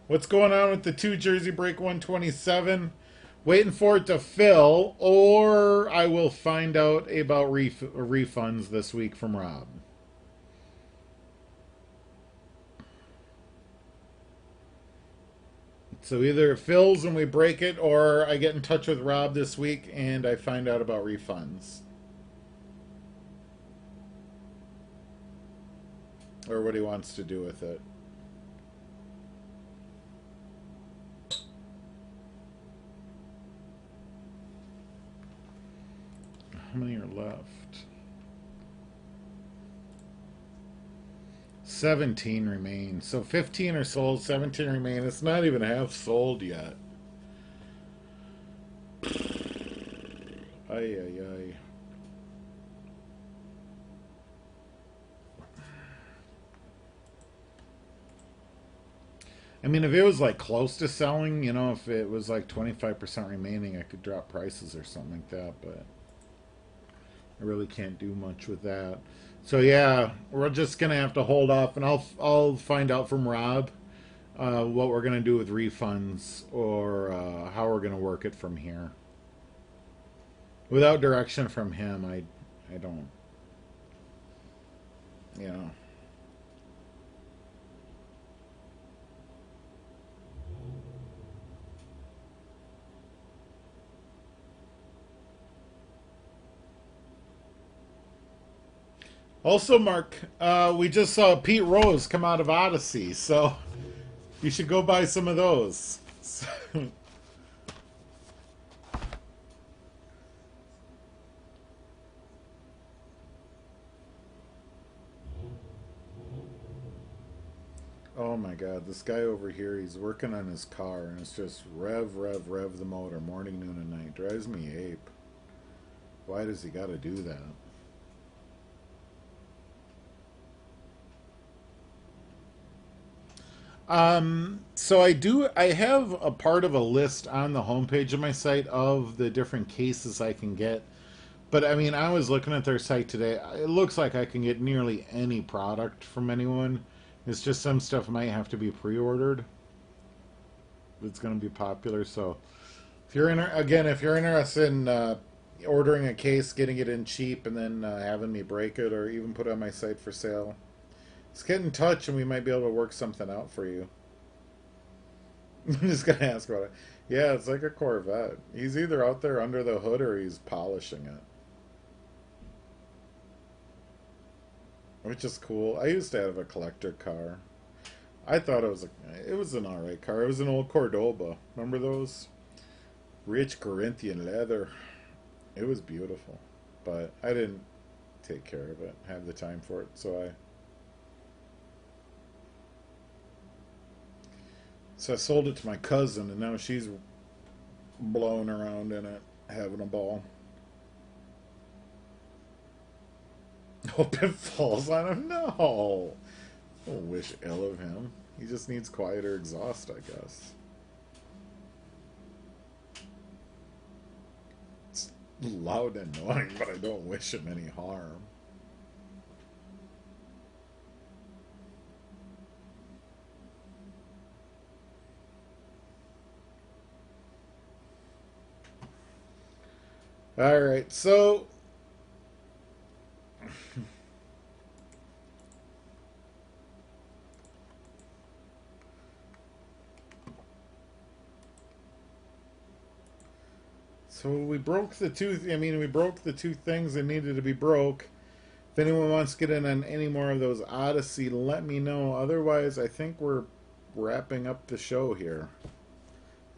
What's going on with the two jersey break 127? Waiting for it to fill, or I will find out about refunds this week from Rob. So either it fills and we break it, or I get in touch with Rob this week and I find out about refunds. Or what he wants to do with it. How many are left? 17 remain. So 15 are sold, 17 remain. It's not even half sold yet. Ay, ay, ay. I mean, if it was like close to selling, if it was like 25% remaining, I could drop prices or something like that, but I really can't do much with that. So yeah, we're just gonna have to hold off, and I'll find out from Rob what we're gonna do with refunds or how we're gonna work it from here. Without direction from him, I don't, you know. Also, Mark, we just saw Pete Rose come out of Odyssey, so you should go buy some of those. Oh my god, this guy over here, he's working on his car and it's just rev, rev, rev the motor morning, noon, and night. Drives me ape. Why does he gotta do that? So I have a part of a list on the homepage of my site of the different cases I can get. But I mean, I was looking at their site today. It looks like I can get nearly any product from anyone. It's just some stuff might have to be pre-ordered. It's going to be popular. So if you're if you're interested in ordering a case, getting it in cheap, and then having me break it, or even put it on my site for sale, just get in touch, and we might be able to work something out for you. I'm just gonna ask about it. Yeah, it's like a Corvette. He's either out there under the hood or he's polishing it, which is cool. I used to have a collector car. I thought it was an alright car. It was an old Cordoba. Remember those? Rich Corinthian leather. It was beautiful, but I didn't take care of it, have the time for it, so I sold it to my cousin, and now she's blowing around in it, having a ball. Hope it falls on him. No, I don't wish ill of him. He just needs quieter exhaust, I guess. It's loud and annoying, but I don't wish him any harm. All right, so we broke the two. I mean, we broke the two things that needed to be broke. If anyone wants to get in on any more of those Odyssey, let me know. Otherwise, I think we're wrapping up the show here.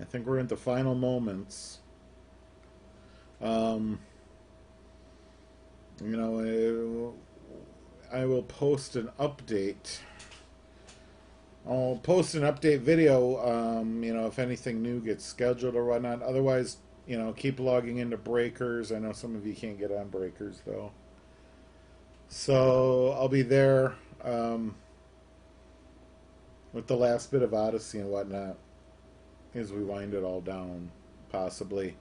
I think we're into final moments. Um, you know, I will post an update. I'll post an update video, you know, if anything new gets scheduled or whatnot. Otherwise, you know, keep logging into Breakers. I know some of you can't get on Breakers, though. So I'll be there with the last bit of Odyssey and whatnot as we wind it all down, possibly.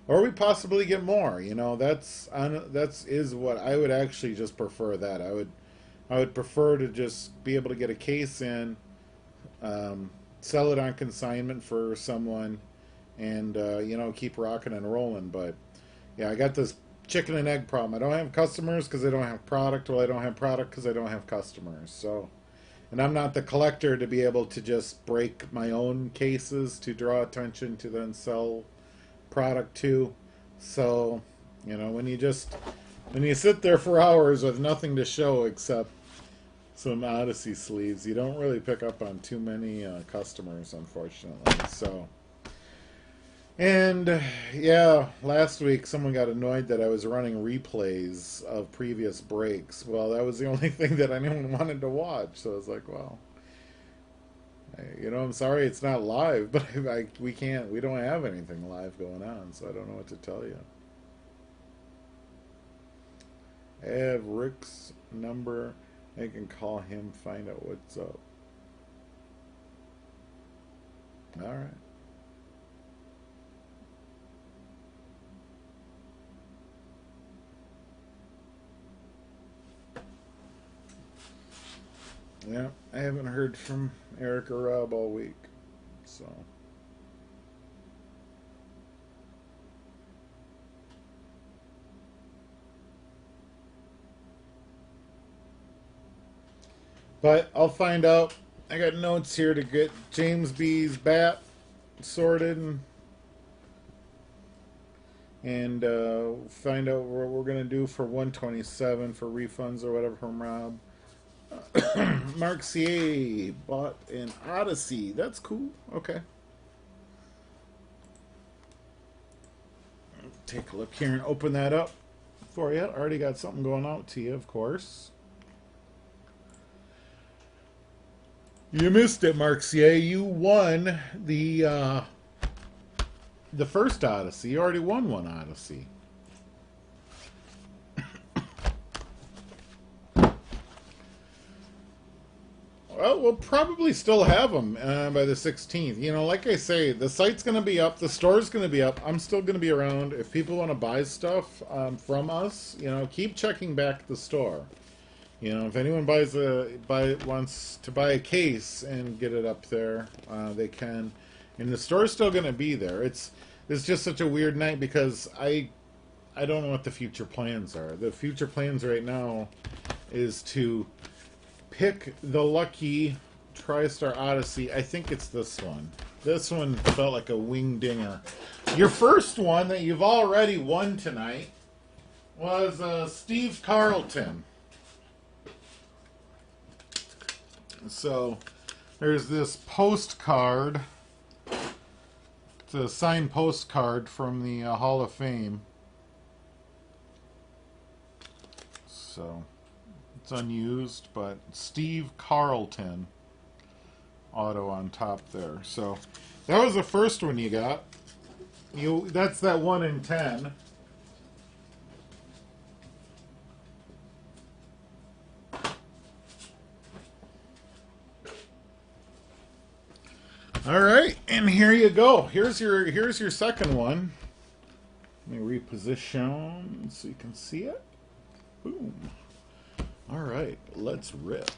Or we possibly get more, you know. That's is what I would actually just prefer that. I would prefer to just be able to get a case in, sell it on consignment for someone, and you know, keep rocking and rolling. But yeah, I got this chicken and egg problem. I don't have customers because I don't have product. Well, I don't have product because I don't have customers. So, and I'm not the collector to be able to just break my own cases to draw attention to then sell product to. So, you know, when you sit there for hours with nothing to show except some Odyssey sleeves, you don't really pick up on too many customers, unfortunately. So, and yeah, last week someone got annoyed that I was running replays of previous breaks. Well, that was the only thing that anyone wanted to watch. So I was like, well, you know, I'm sorry it's not live, but we don't have anything live going on, so I don't know what to tell you. I have Rick's number. I can call him, find out what's up. All right. Yeah, I haven't heard from Eric or Rob all week, so. But I'll find out. I got notes here to get James B's bat sorted and find out what we're going to do for 127 for refunds or whatever from Rob. Mark CA bought an Odyssey. That's cool. Okay. Take a look here and open that up for you. Already got something going out to you, of course. You missed it, Mark CA. You won the first Odyssey. You already won one Odyssey. Well, we'll probably still have them by the 16th. You know, like I say, the site's going to be up. The store's going to be up. I'm still going to be around. If people want to buy stuff from us, you know, keep checking back the store. You know, if anyone wants to buy a case and get it up there, they can. And the store's still going to be there. It's just such a weird night because I don't know what the future plans are. The future plans right now is to pick the lucky TriStar Odyssey. I think it's this one. This one felt like a wing dinger. Your first one that you've already won tonight was Steve Carlton. So there's this postcard. It's a signed postcard from the Hall of Fame. So it's unused, but Steve Carlton auto on top there. So that was the first one you got. That's that 1 in 10. All right, and here you go. Here's your second one. Let me reposition so you can see it. Boom. All right, let's rip.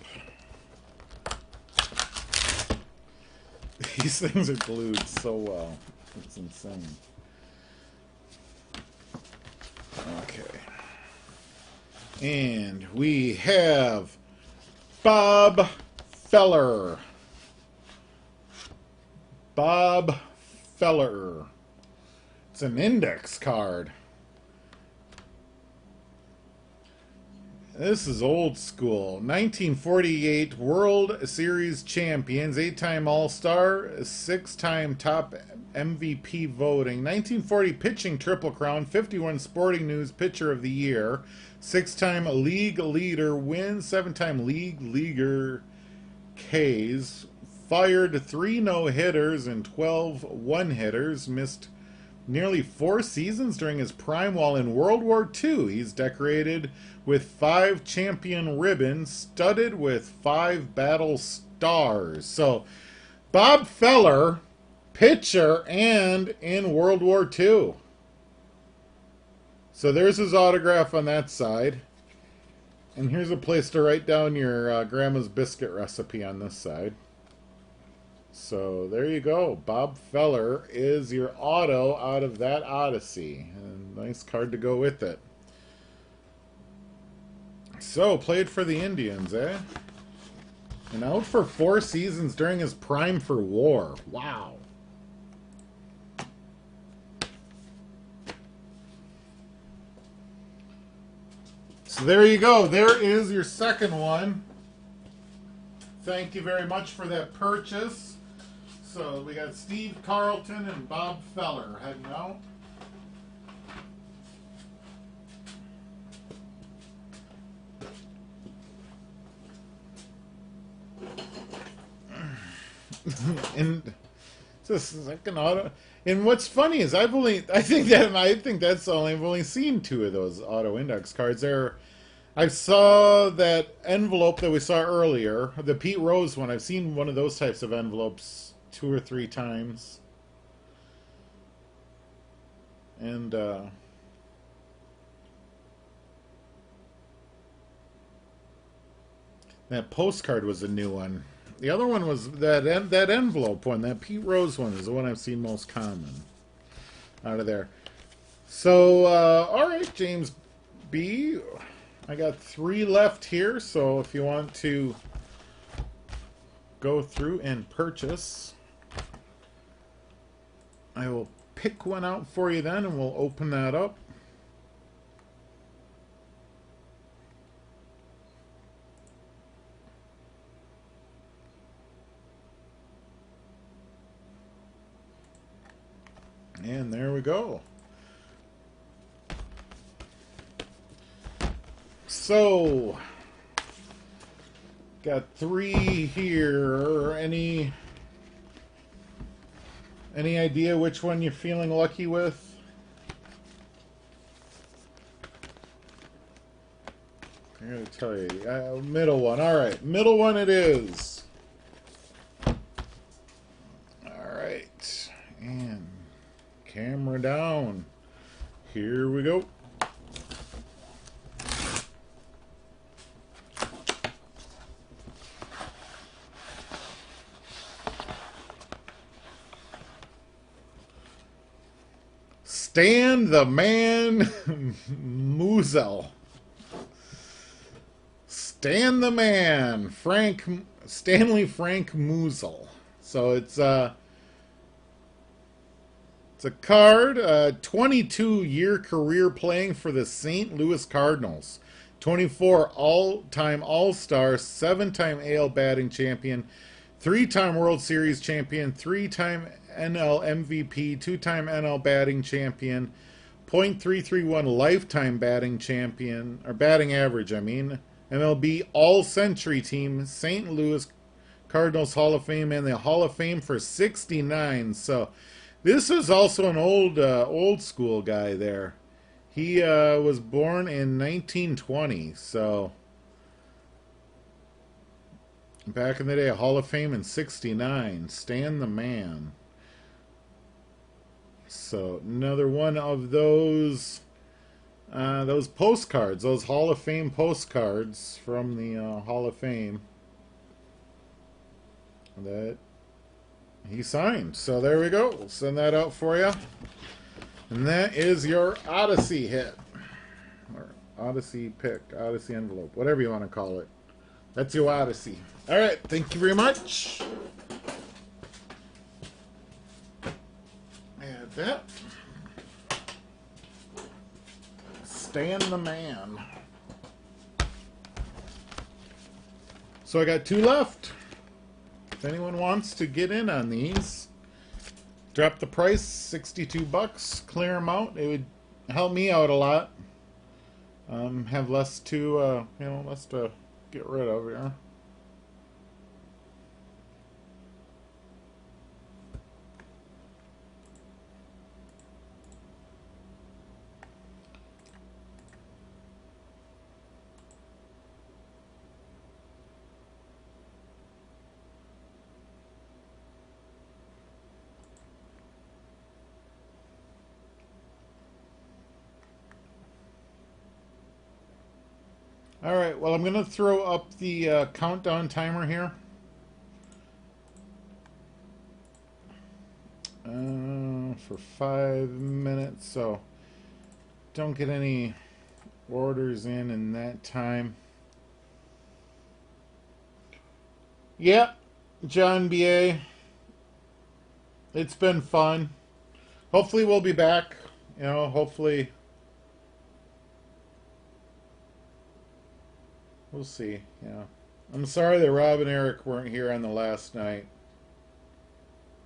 These things are glued so well. It's insane. Okay. And we have Bob Feller. Bob Feller. It's an index card. This is old school. 1948 World Series champions, 8-time All-Star, 6-time top MVP voting, 1940 pitching triple crown, 51 Sporting News Pitcher of the Year, 6-time league leader wins, 7-time league leaguer Ks, fired 3 no-hitters and 12 one-hitters, missed nearly 4 seasons during his prime while in World War II. He's decorated with 5 champion ribbons, studded with 5 battle stars. So, Bob Feller, pitcher and in World War II. So there's his autograph on that side. And here's a place to write down your grandma's biscuit recipe on this side. So there you go. Bob Feller is your auto out of that Odyssey. And nice card to go with it. So, played for the Indians, eh? And out for 4 seasons during his prime for war. Wow. So there you go. There is your second one. Thank you very much for that purchase. So we got Steve Carlton and Bob Feller heading out. And just like an auto. And what's funny is I've think that's only I've only seen 2 of those auto index cards. I saw that envelope that we saw earlier, the Pete Rose one. I've seen one of those types of envelopes 2 or 3 times. And that postcard was a new one. The other one was that envelope one. That Pete Rose one is the one I've seen most common out of there. So, all right, James B. I got 3 left here, so if you want to go through and purchase, I will pick one out for you then, and we'll open that up. And there we go. So, got 3 here. Any idea which one you're feeling lucky with? I gotta tell you, middle one. All right, middle one it is. All right, and camera down. Here we go. Stan the Man Musial. Stan the Man, Stanley Frank Musial. So it's a card, 22-year career playing for the St. Louis Cardinals. 24 all-time All-Star, 7-time AL batting champion, 3-time World Series champion, 3-time NL MVP, 2-time NL batting champion, .331 lifetime batting champion, or batting average, MLB All-Century Team, St. Louis Cardinals Hall of Fame, and the Hall of Fame for 69. So this is also an old school guy there. He was born in 1920, so back in the day, Hall of Fame in 69. Stan the Man. So another one of those postcards, those Hall of Fame postcards from the Hall of Fame that he signed. So there we go. We'll send that out for you. And that is your Odyssey hit. Or Odyssey pick, Odyssey envelope, whatever you want to call it. That's your Odyssey. All right. Thank you very much. And that. Stan the Man. So I got 2 left. If anyone wants to get in on these, drop the price, 62 bucks, clear them out. It would help me out a lot. Have less to, less to get rid of here. All right, well, I'm going to throw up the countdown timer here. For 5 minutes, so don't get any orders in that time. Yeah, John B.A., it's been fun. Hopefully we'll be back. Hopefully we'll see. Yeah. I'm sorry that Rob and Eric weren't here on the last night.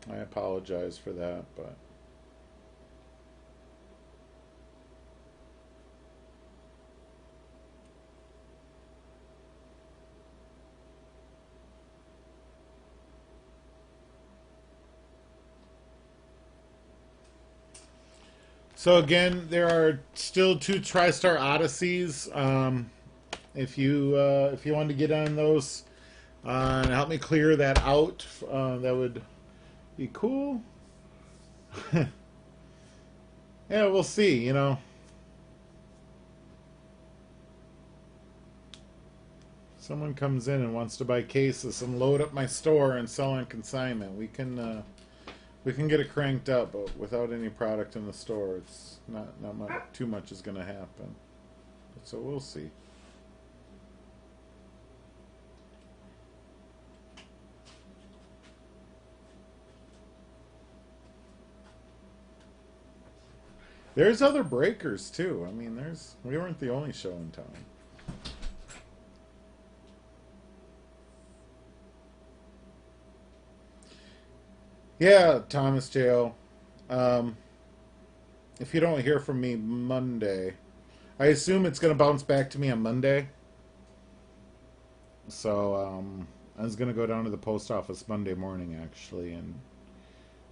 I apologize for that, but so again, there are still 2 TriStar Odysseys. If you want to get on those and help me clear that out, that would be cool. Yeah, we'll see. Someone comes in and wants to buy cases and load up my store and sell on consignment. We can get it cranked up, but without any product in the store, it's not much, too much is going to happen. So we'll see. There's other breakers too. I mean, we weren't the only show in town. Yeah, Thomas J.O. If you don't hear from me Monday, I assume it's going to bounce back to me on Monday. So I was going to go down to the post office Monday morning, actually, and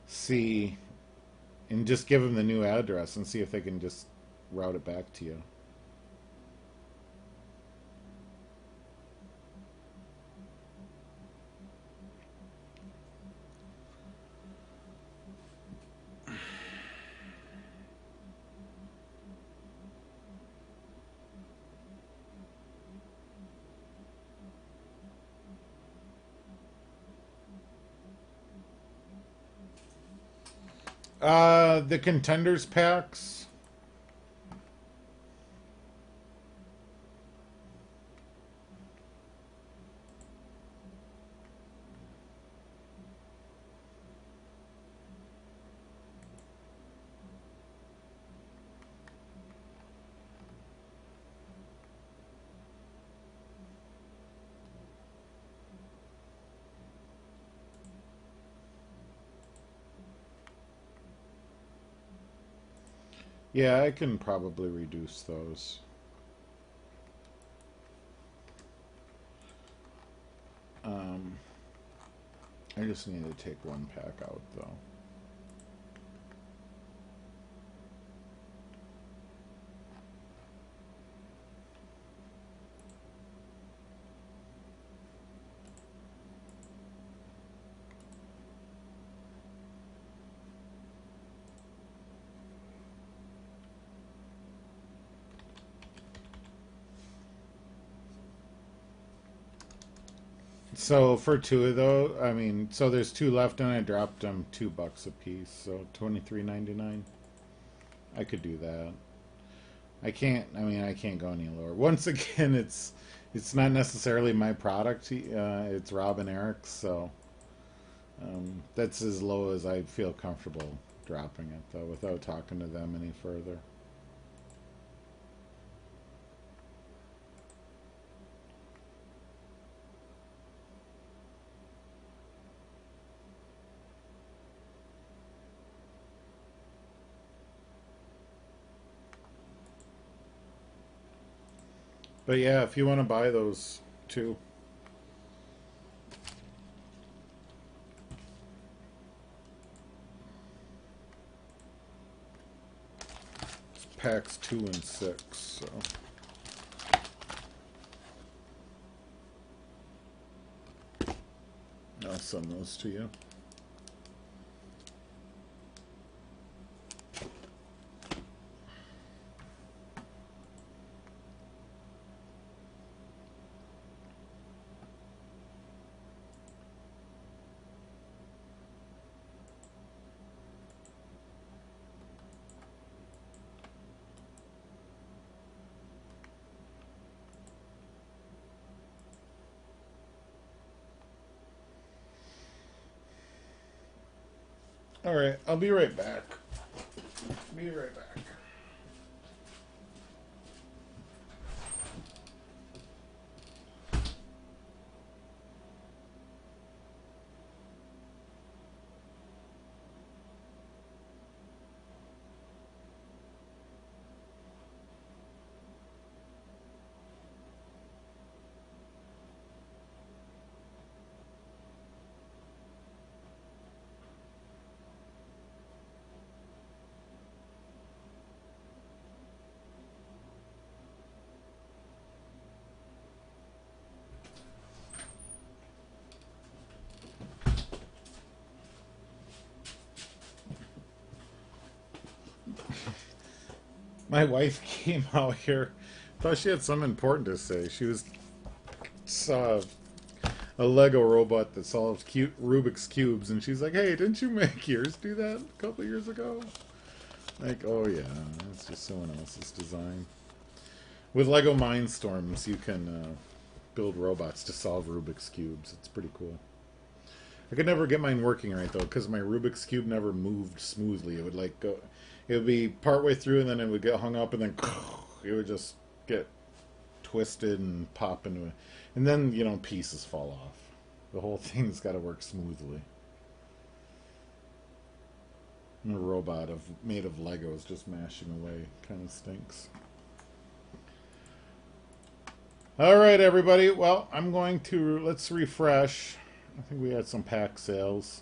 see, and just give them the new address and see if they can just route it back to you. The contenders packs. Yeah, I can probably reduce those. Um, I just need to take 1 pack out, though. So for 2 of those, I mean, so there's 2 left, and I dropped them $2 a piece, so $23.99. I could do that. I can't. I mean, I can't go any lower. Once again, it's not necessarily my product. It's Rob and Eric's, so that's as low as I feel comfortable dropping it, though, without talking to them any further. But yeah, if you want to buy those too, it's packs 2 and 6. So I'll send those to you. All right, I'll be right back. Be right back. My wife came out here. Thought she had something important to say. She saw a Lego robot that solves cute Rubik's cubes, and she's like, "Hey, didn't you make yours do that a couple years ago?" Like, oh yeah, that's just someone else's design. With Lego Mindstorms, you can build robots to solve Rubik's cubes. It's pretty cool. I could never get mine working right though, because my Rubik's cube never moved smoothly. It would like go, it would be partway through, and then it would get hung up, and then it would just get twisted and pop into it, and then pieces fall off. The whole thing's got to work smoothly. And a robot made of Legos just mashing away kind of stinks. All right, everybody. Well, let's refresh. I think we had some pack sales.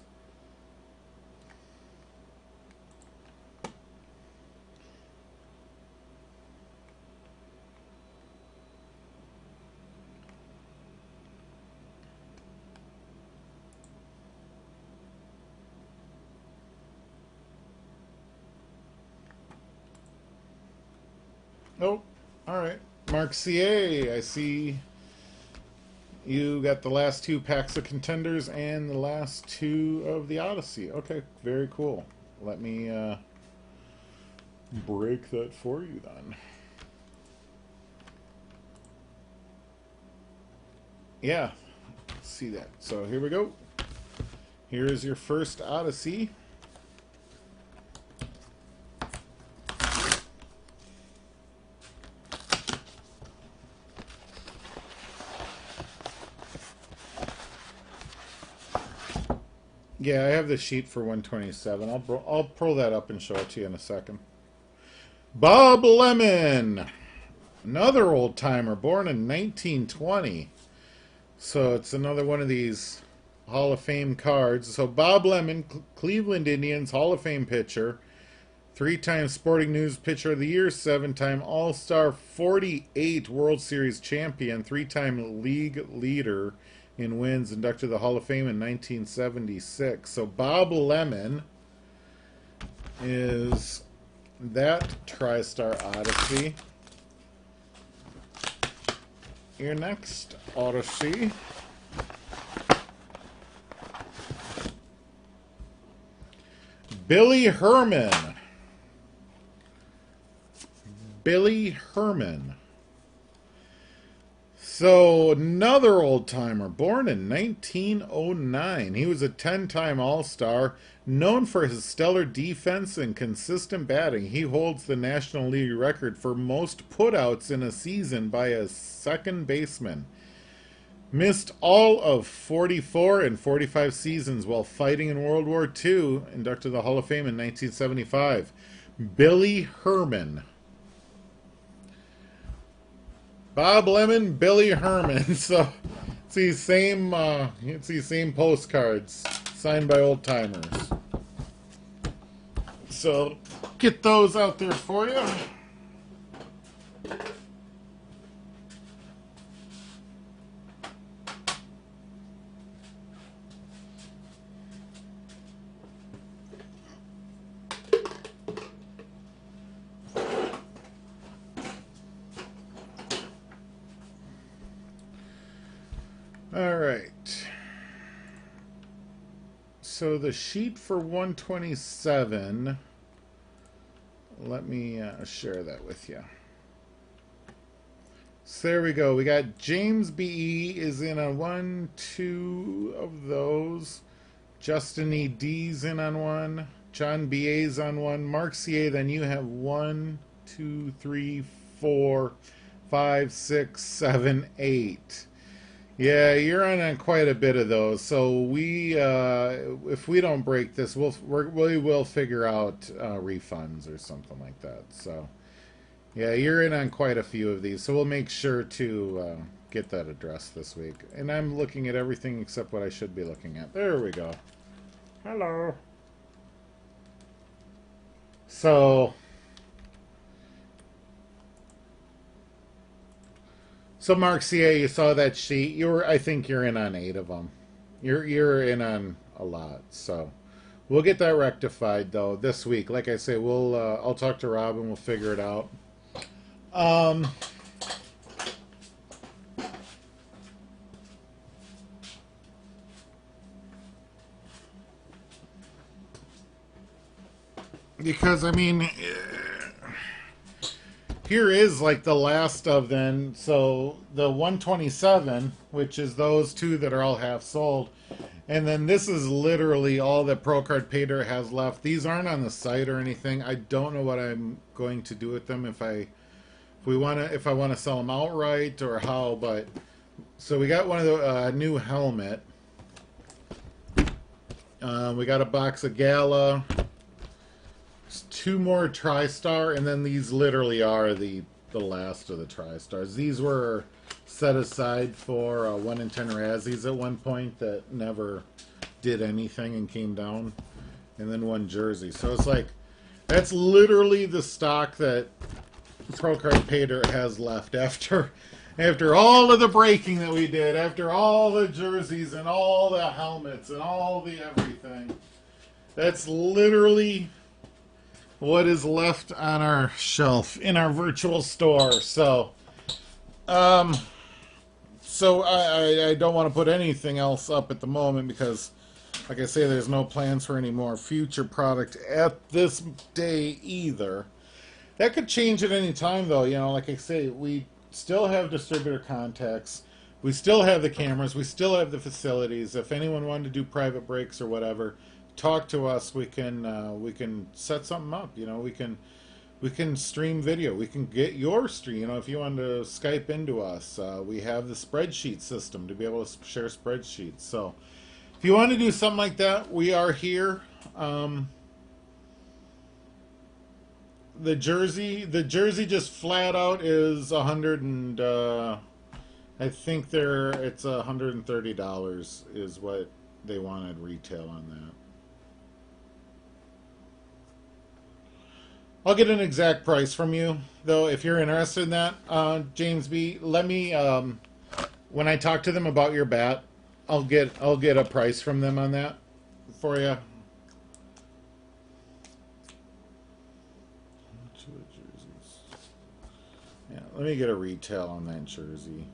Oh, all right. Mark CA, I see you got the last 2 packs of Contenders and the last 2 of the Odyssey. Okay, very cool. Let me break that for you then. Yeah, see that. So here we go. Here is your first Odyssey. Yeah, I have the sheet for 127. I'll pull that up and show it to you in a second. Bob Lemon, another old timer, born in 1920. So it's another one of these Hall of Fame cards. So Bob Lemon, Cleveland Indians Hall of Fame pitcher, 3-time Sporting News Pitcher of the Year, 7-time All-Star, 48 World Series champion, 3-time league leader in wins, inducted to the Hall of Fame in 1976. So Bob Lemon is that TriStar Odyssey. Your next Odyssey Billy Herman. Billy Herman. So, another old timer, born in 1909. He was a 10-time All-Star, known for his stellar defense and consistent batting. He holds the National League record for most putouts in a season by a second baseman. Missed all of 44 and 45 seasons while fighting in World War II, inducted to the Hall of Fame in 1975. Billy Herman. Bob Lemon, Billy Herman. So it's these same postcards signed by old timers. So get those out there for you. All right. So the sheet for 127, let me share that with you. So there we go. We got James B.E. is in on one, two of those. Justin E. D's in on one. John B.A.'s on one. Mark C.A., then you have 1, 2, 3, 4, 5, 6, 7, 8. Yeah, you're on quite a bit of those. So if we don't break this, we will figure out refunds or something like that. So, yeah, you're in on quite a few of these. So we'll make sure to get that addressed this week. And I'm looking at everything except what I should be looking at. There we go. Hello. So Mark CA, you saw that sheet. I think you're in on 8 of them. You're in on a lot. So we'll get that rectified though this week. Like I say, I'll talk to Rob and we'll figure it out. Because I mean, here is like the last of them. So the 127, which is those two that are all half sold, and then this is literally all that ProCard Payer has left. These aren't on the site or anything. I don't know what I'm going to do with them if I want to sell them outright or how. But so we got one of the new helmet. We got a box of Gala. 2 more TriStar, and then these literally are the last of the TriStars. These were set aside for 1 in 10 Razzies at one point that never did anything and came down, and then 1 jersey. So it's like, that's literally the stock that ProCard Payer has left after all of the breaking that we did, after all the jerseys and all the helmets and all the everything. That's literally what is left on our shelf in our virtual store. So I don't want to put anything else up at the moment because, like I say, there's no plans for any more future product at this day either. That could change at any time though. You know, like I say, we still have distributor contacts, we still have the cameras, we still have the facilities. If anyone wanted to do private breaks or whatever, talk to us. We can set something up. You know, we can stream video. We can get your stream. You know, if you want to Skype into us, we have the spreadsheet system to be able to share spreadsheets. So if you want to do something like that, we are here. The jersey just flat out is I think it's $130 is what they wanted retail on that. I'll get an exact price from you, though, if you're interested in that, James B. Let me, when I talk to them about your bat, I'll get a price from them on that for you. Yeah, let me get a retail on that jersey.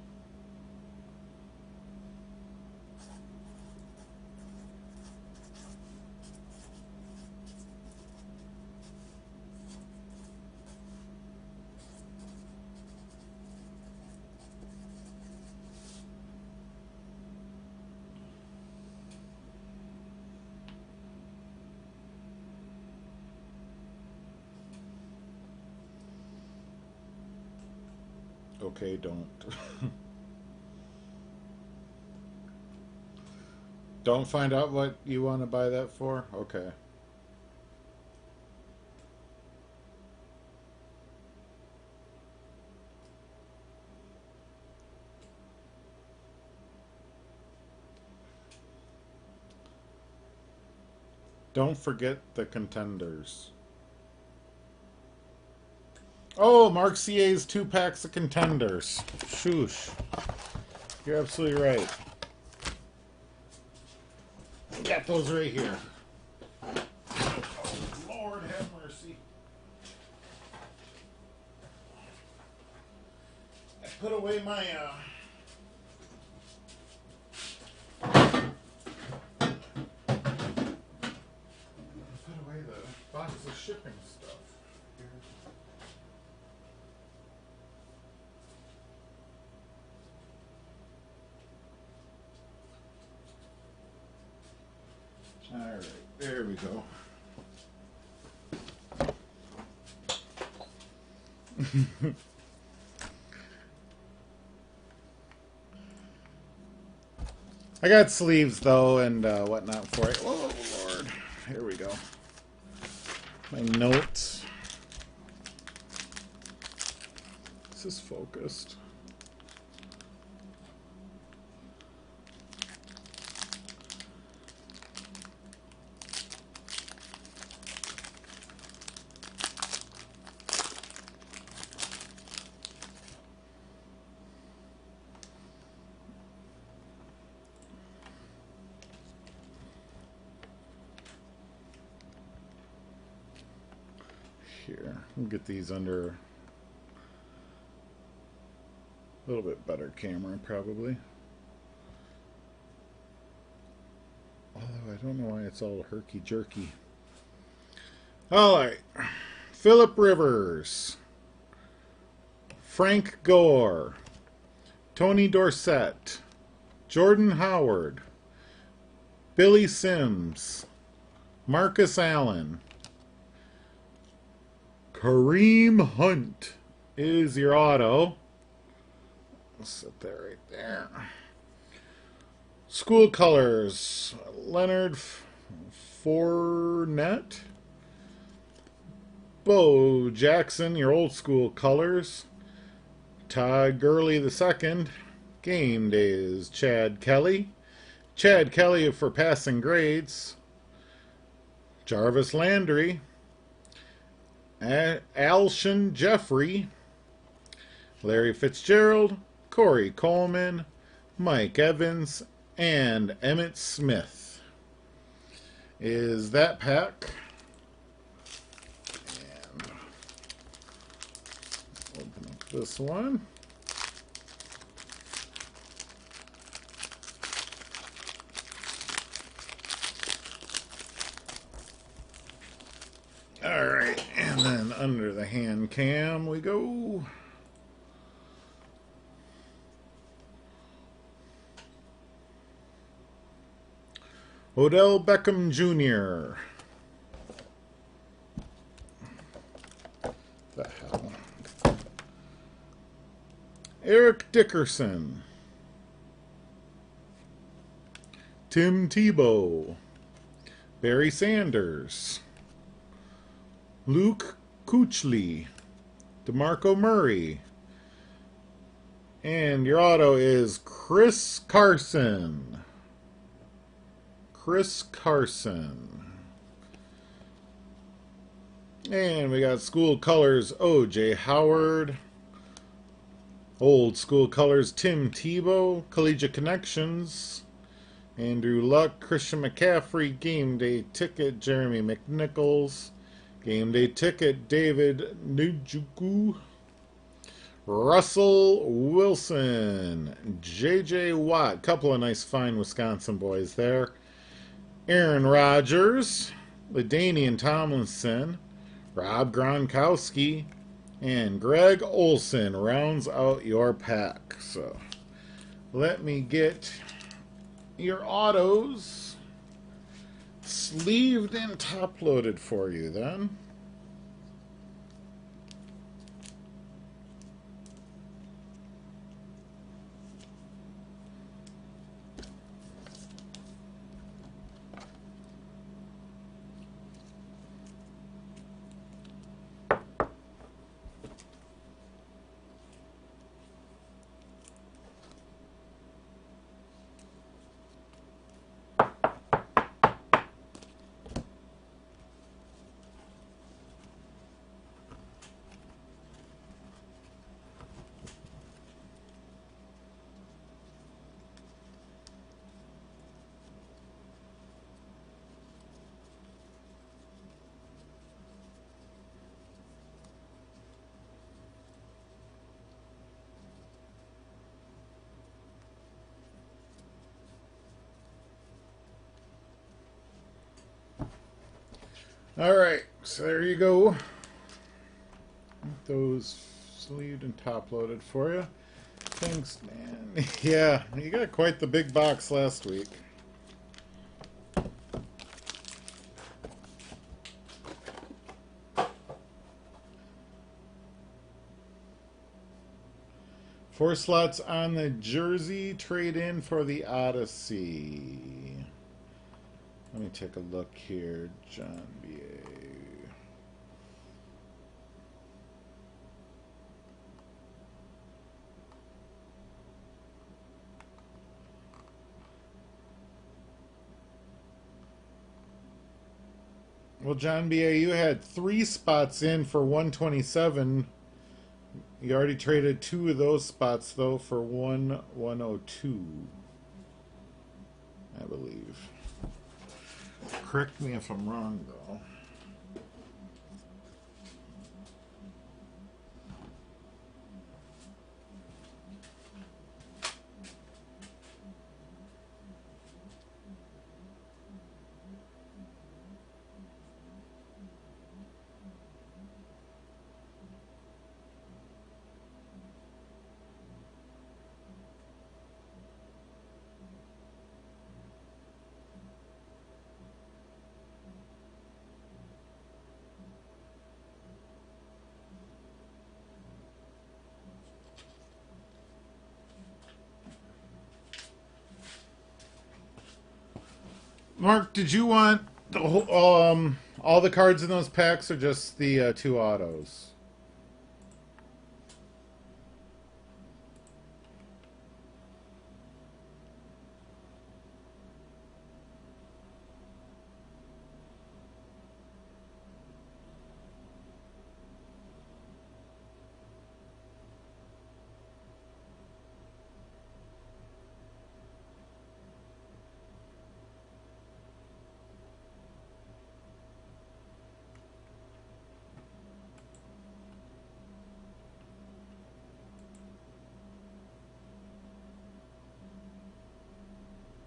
Okay, don't. Don't find out what you want to buy that for? Okay. Don't forget the contenders. Oh, Mark CA's 2 packs of contenders. Shoosh. You're absolutely right. Got those right here. Oh, Lord have mercy. I put away my put away the box of shipping stuff. Here. All right, there we go. I got sleeves though and whatnot for it. Oh Lord, here we go. My notes. This is focused. Here, we'll get these under a little bit better camera, probably. Although I don't know why it's all herky-jerky. All right. Phillip Rivers. Frank Gore. Tony Dorsett. Jordan Howard. Billy Sims. Marcus Allen. Kareem Hunt is your auto. Let's set that right there. School colors. Leonard Fournette. Bo Jackson, your old school colors. Todd Gurley II. Game days. Chad Kelly. Chad Kelly for passing grades. Jarvis Landry. Alshon Jeffrey. Larry Fitzgerald. Corey Coleman. Mike Evans. And Emmitt Smith is that pack. And open up this one. All right, and then under the hand cam we go. Odell Beckham Jr. The hell? Eric Dickerson. Tim Tebow. Barry Sanders. Luke Kuechly. DeMarco Murray. And your auto is Chris Carson. Chris Carson. And we got school colors O.J. Howard. Old school colors Tim Tebow. Collegiate Connections. Andrew Luck. Christian McCaffrey. Game Day Ticket Jeremy McNichols. Game Day Ticket David Njoku. Russell Wilson. J.J. Watt. Couple of nice fine Wisconsin boys there. Aaron Rodgers, LaDainian Tomlinson, Rob Gronkowski, and Greg Olsen rounds out your pack. So let me get your autos sleeved and top loaded for you then. All right, so there you go. Those sleeved and top loaded for you. Thanks, man. Yeah, you got quite the big box last week. Four slots on the jersey, trade in for the Odyssey. Let me take a look here, John B.A. Well, John B.A., you had 3 spots in for 127. You already traded 2 of those spots, though, for 102, I believe. Correct me if I'm wrong, though. Mark, did you want the all the cards in those packs, or just the 2 autos?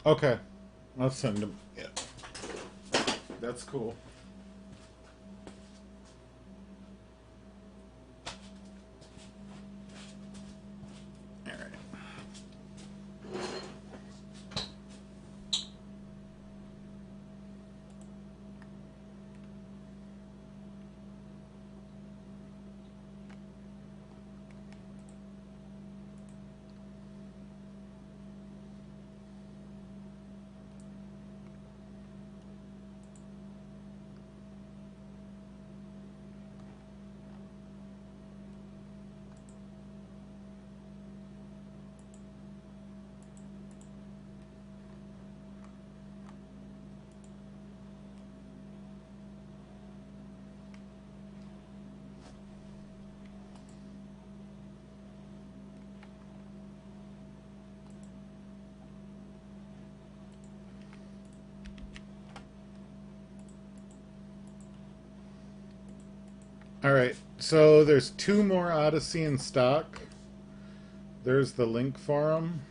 Okay, I'll send them. Yeah, that's cool. All right. All right. So there's 2 more Odyssey in stock. There's the link for them.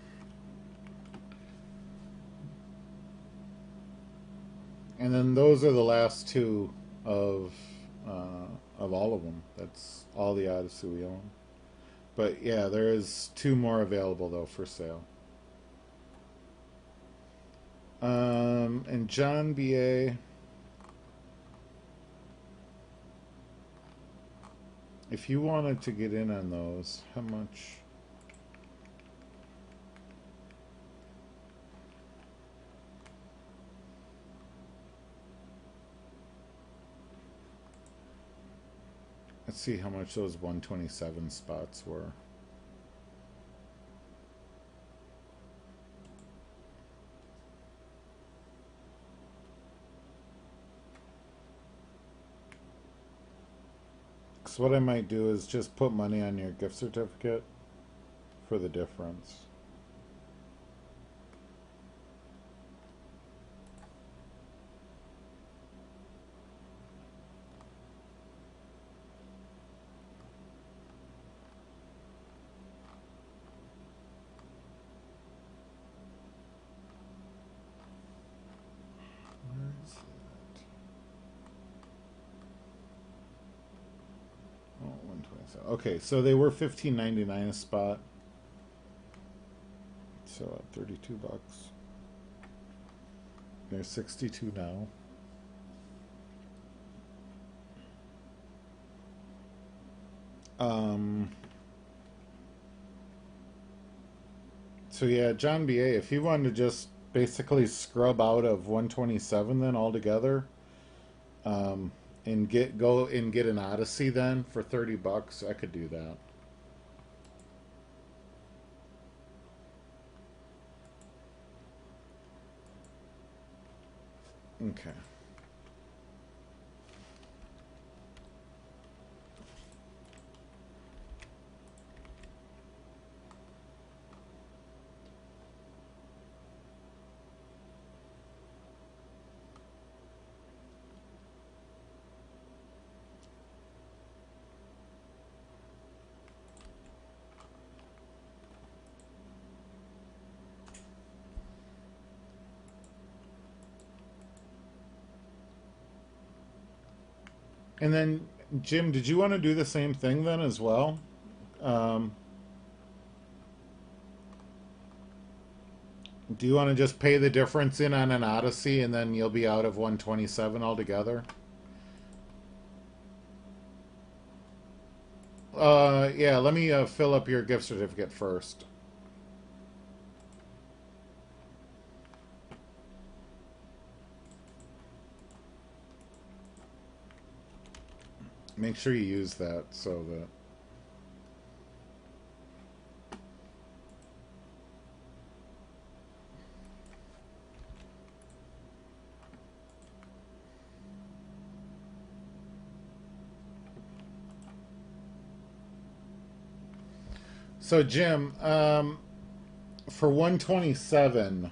And then those are the last 2 of all of them. That's all the Odyssey we own. But yeah, there is 2 more available though for sale. And John B.A., if you wanted to get in on those, how much? Let's see how much those 127 spots were. So what I might do is just put money on your gift certificate for the difference. Where is that? Okay, so they were $15.99 a spot. So at 32 bucks. They're 62 now. So yeah, John BA, if you wanted to just basically scrub out of 127 then altogether, um, and get an Odyssey then for 30 bucks, I could do that. Okay. And then Jim, did you want to do the same thing then as well? Um, do you want to just pay the difference in on an Odyssey and then you'll be out of 127 altogether? Yeah, let me fill up your gift certificate first. Make sure you use that so that. So Jim, for 127,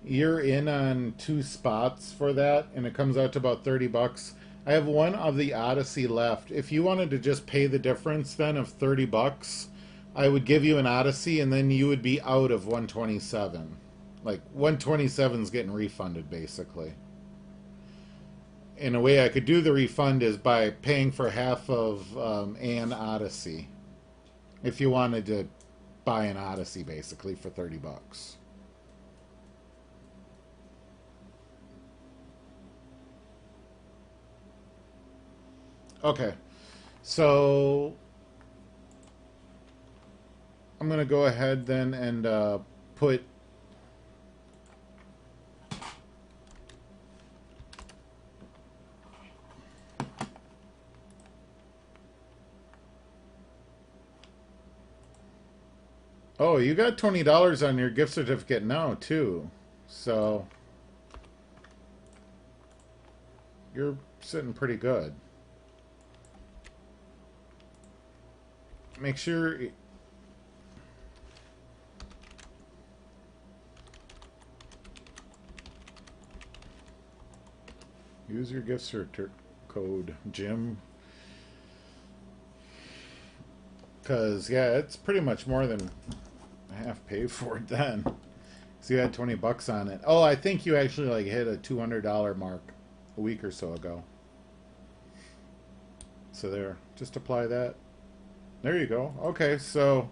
you're in on two spots for that, and it comes out to about 30 bucks. I have one of the Odyssey left. If you wanted to just pay the difference then of 30 bucks, I would give you an Odyssey, and then you would be out of 127. Like 127 is getting refunded basically. In a way, I could do the refund is by paying for half of an Odyssey. If you wanted to buy an Odyssey basically for 30 bucks. Okay. So I'm going to go ahead then and put. Oh, you got $20 on your gift certificate now too. So you're sitting pretty good. Make sure. Use your gift cert code, Jim. Because, yeah, it's pretty much more than half paid for it then. So you had 20 bucks on it. Oh, I think you actually like hit a $200 mark a week or so ago. So there, just apply that. There you go. Okay, so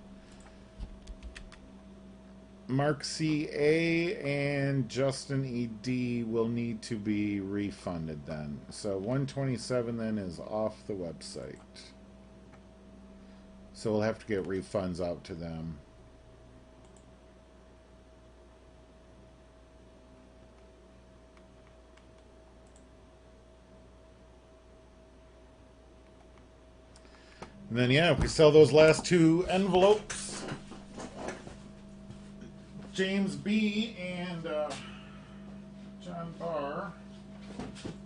Mark CA and Justin ED will need to be refunded then. So 127 then is off the website. So we'll have to get refunds out to them. And then, yeah, if we sell those last two envelopes, James B. and John Barr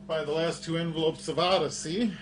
buy the last two envelopes of Odyssey.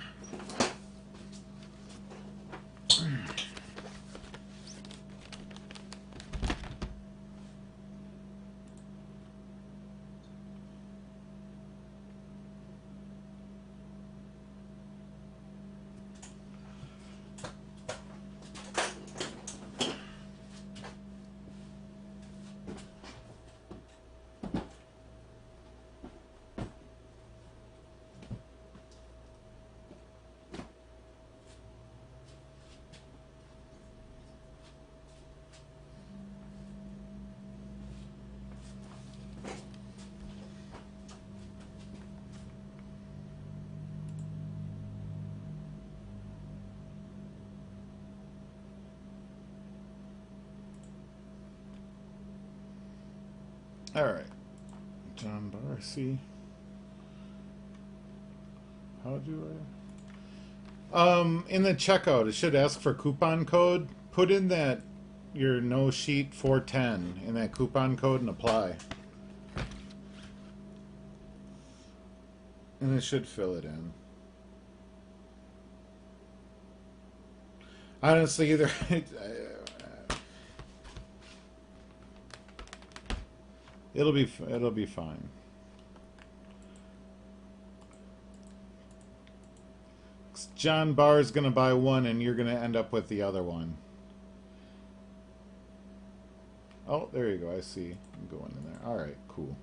All right. John Darcy. How do I? In the checkout, it should ask for coupon code. Put in that your no sheet 410 in that coupon code and apply. And it should fill it in. Honestly, either it'll be fine. John Barr's gonna buy one, and you're gonna end up with the other one. Oh, there you go. I see. I'm going in there. All right, cool.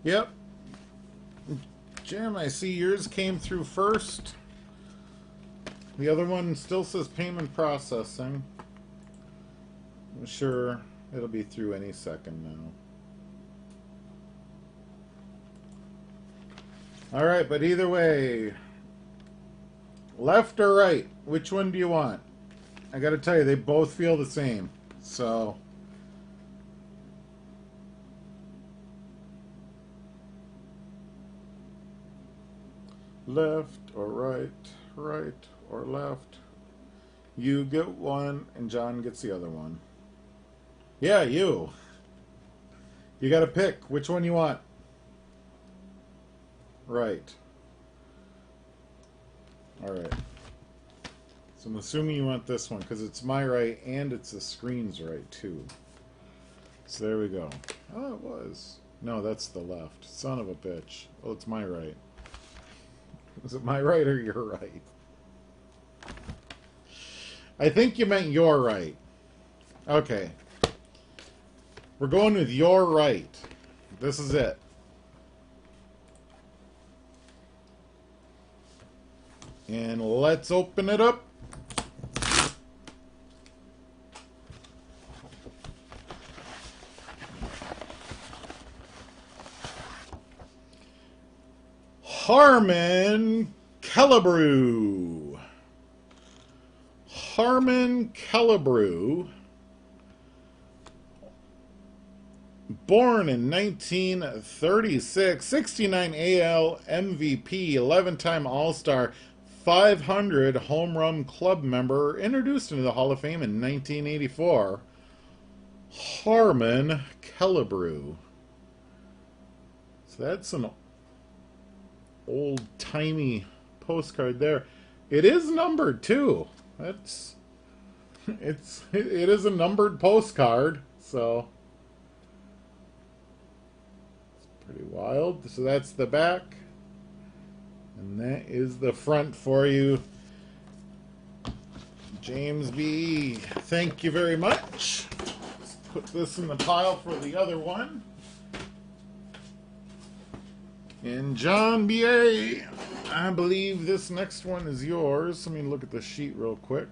Yep. Jim, I see yours came through first. The other one still says payment processing. I'm sure it'll be through any second now. All right, but either way, left or right, which one do you want? I got to tell you, they both feel the same. So, left or right, right or left. You get one, and John gets the other one. Yeah, you. You got to pick which one you want. Right. All right. So I'm assuming you want this one because it's my right and it's the screen's right too. So there we go. Oh, it was. No, that's the left. Son of a bitch. Well, it's my right. Is it my right or your right? I think you meant your right. Okay. We're going with your right. This is it. And let's open it up. Harmon Killebrew. Harmon Killebrew. Born in 1936, 69 AL MVP, 11-time All-Star, 500 home run club member, introduced into the Hall of Fame in 1984. Harmon Killebrew. So that's an old-timey postcard there. It is numbered too. It is a numbered postcard, so it's pretty wild. So that's the back, and that is the front for you, James B. Thank you very much. Let's put this in the pile for the other one. And John B.A., I believe this next one is yours. Let me look at the sheet real quick.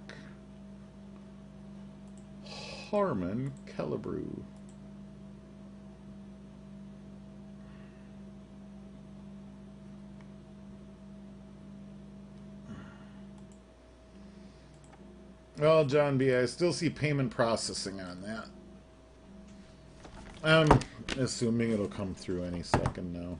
Harmon Killebrew. Well, John B., I still see payment processing on that. I'm assuming it'll come through any second now.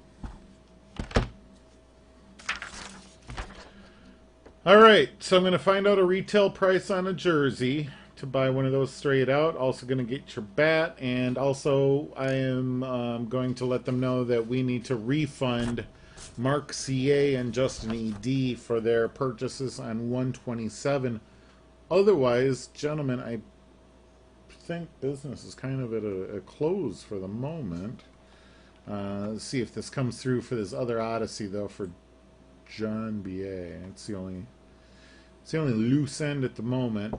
Alright, so I'm going to find out a retail price on a jersey to buy one of those straight out. Also going to get your bat, and also I am going to let them know that we need to refund Mark C.A. and Justin E.D. for their purchases on 127. Otherwise, gentlemen, I think business is kind of at a close for the moment. Let's see if this comes through for this other Odyssey, though, for John B.A. It's the only loose end at the moment.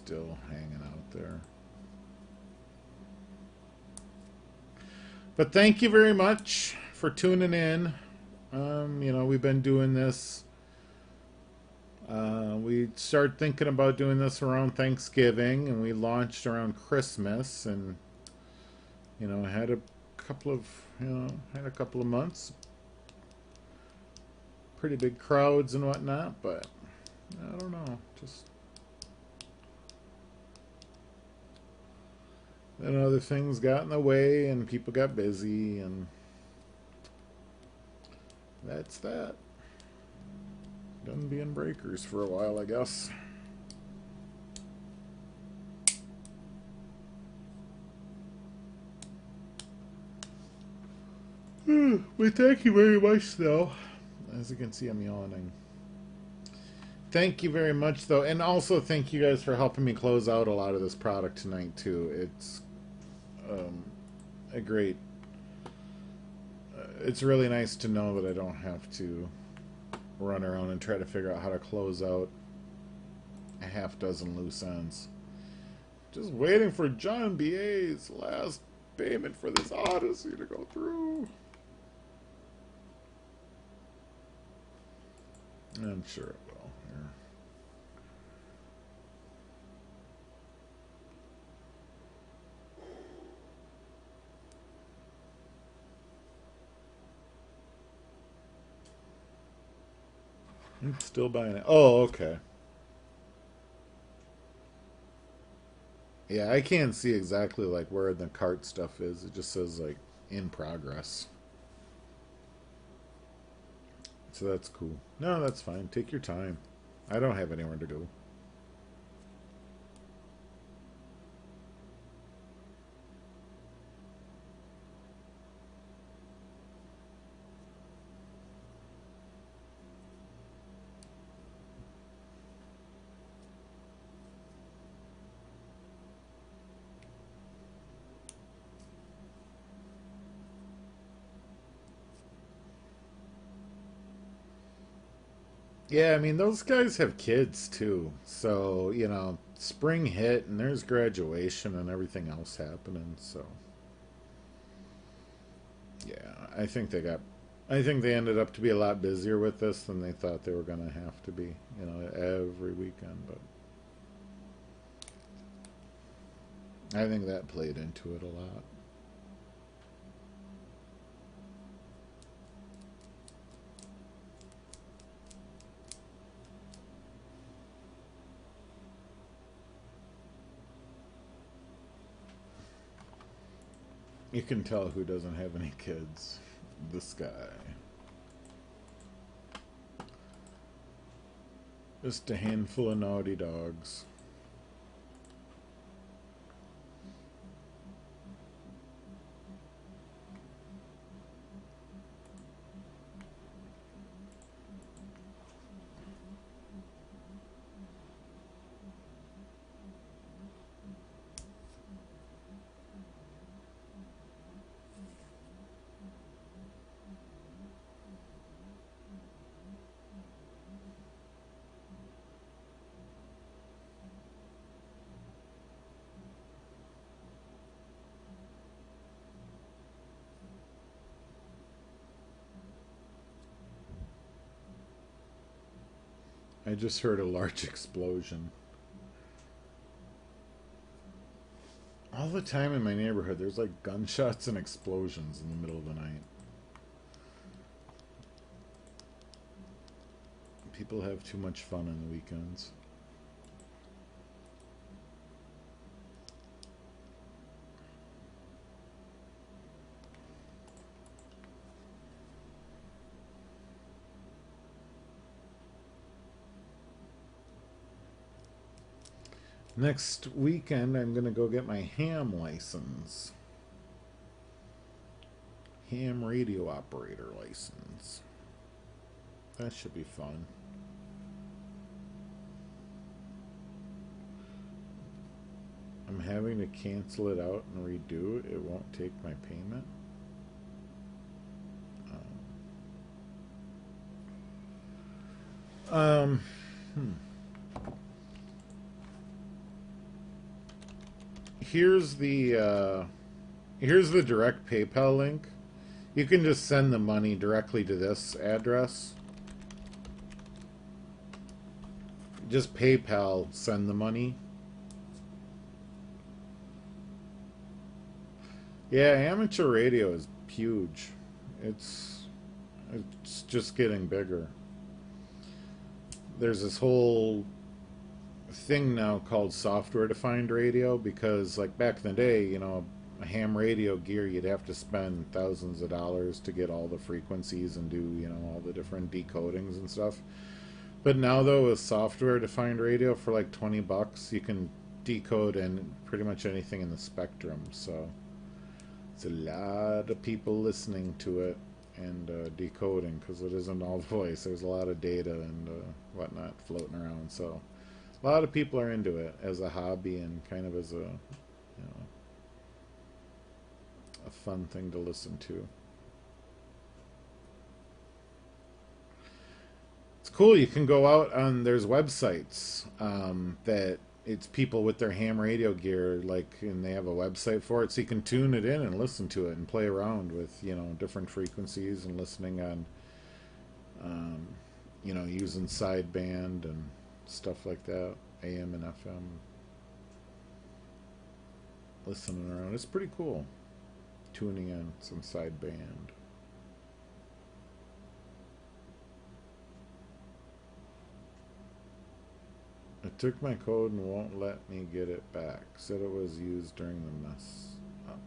still hanging out there. But thank you very much for tuning in. You know, we've been doing this. We started thinking about doing this around Thanksgiving, and we launched around Christmas, and you know, had a couple of had a couple of months, pretty big crowds and whatnot. But I don't know, just then other things got in the way, and people got busy, and that's that. Done being breakers for a while, I guess. We thank you very much, though. As you can see, I'm yawning. Thank you very much, though. And also thank you guys for helping me close out a lot of this product tonight, too. It's a great... it's really nice to know that I don't have to run around and try to figure out how to close out a half dozen loose ends. Just waiting for John B.A.'s last payment for this Odyssey to go through. I'm sure it will. Here. I'm still buying it. Oh, okay. Yeah, I can't see exactly like where the cart stuff is. It just says like in progress. So that's cool. No, that's fine. Take your time. I don't have anywhere to go. Yeah, I mean, those guys have kids too. So, you know, spring hit and there's graduation and everything else happening. So, yeah, I think they ended up to be a lot busier with this than they thought they were going to have to be, you know, every weekend. But I think that played into it a lot. You can tell who doesn't have any kids. This guy. Just a handful of naughty dogs. I just heard a large explosion. All the time in my neighborhood, there's like gunshots and explosions in the middle of the night. People have too much fun on the weekends. Next weekend, I'm going to go get my ham license. Ham radio operator license. That should be fun. I'm having to cancel it out and redo it. It won't take my payment. Um, hmm. here's the direct PayPal link. You can just send the money directly to this address. Just PayPal, send the money. Yeah, amateur radio is huge. It's it's just getting bigger. There's this whole thing now called software defined radio because like back in the day, a ham radio gear you'd have to spend thousands of dollars to get all the frequencies and do, all the different decodings and stuff. But now though with software defined radio for like 20 bucks, you can decode and pretty much anything in the spectrum. So it's a lot of people listening to it and decoding because it isn't all voice. There's a lot of data and whatnot floating around. So a lot of people are into it as a hobby and kind of as a fun thing to listen to. It's cool. You can go out on there's websites that it's people with their ham radio gear, like, and they have a website for it, so you can tune it in and listen to it and play around with different frequencies and listening on um, using sideband and stuff like that, AM and FM, listening around. It's pretty cool. Tuning in some sideband. It took my code and won't let me get it back. Said it was used during the mess up.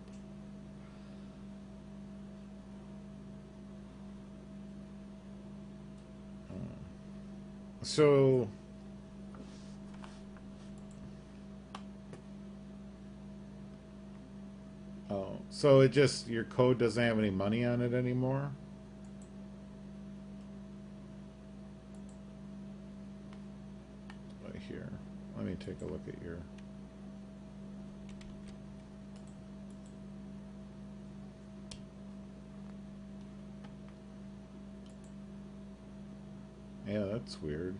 So so it just your code doesn't have any money on it anymore? Right here. Let me take a look at your yeah, that's weird.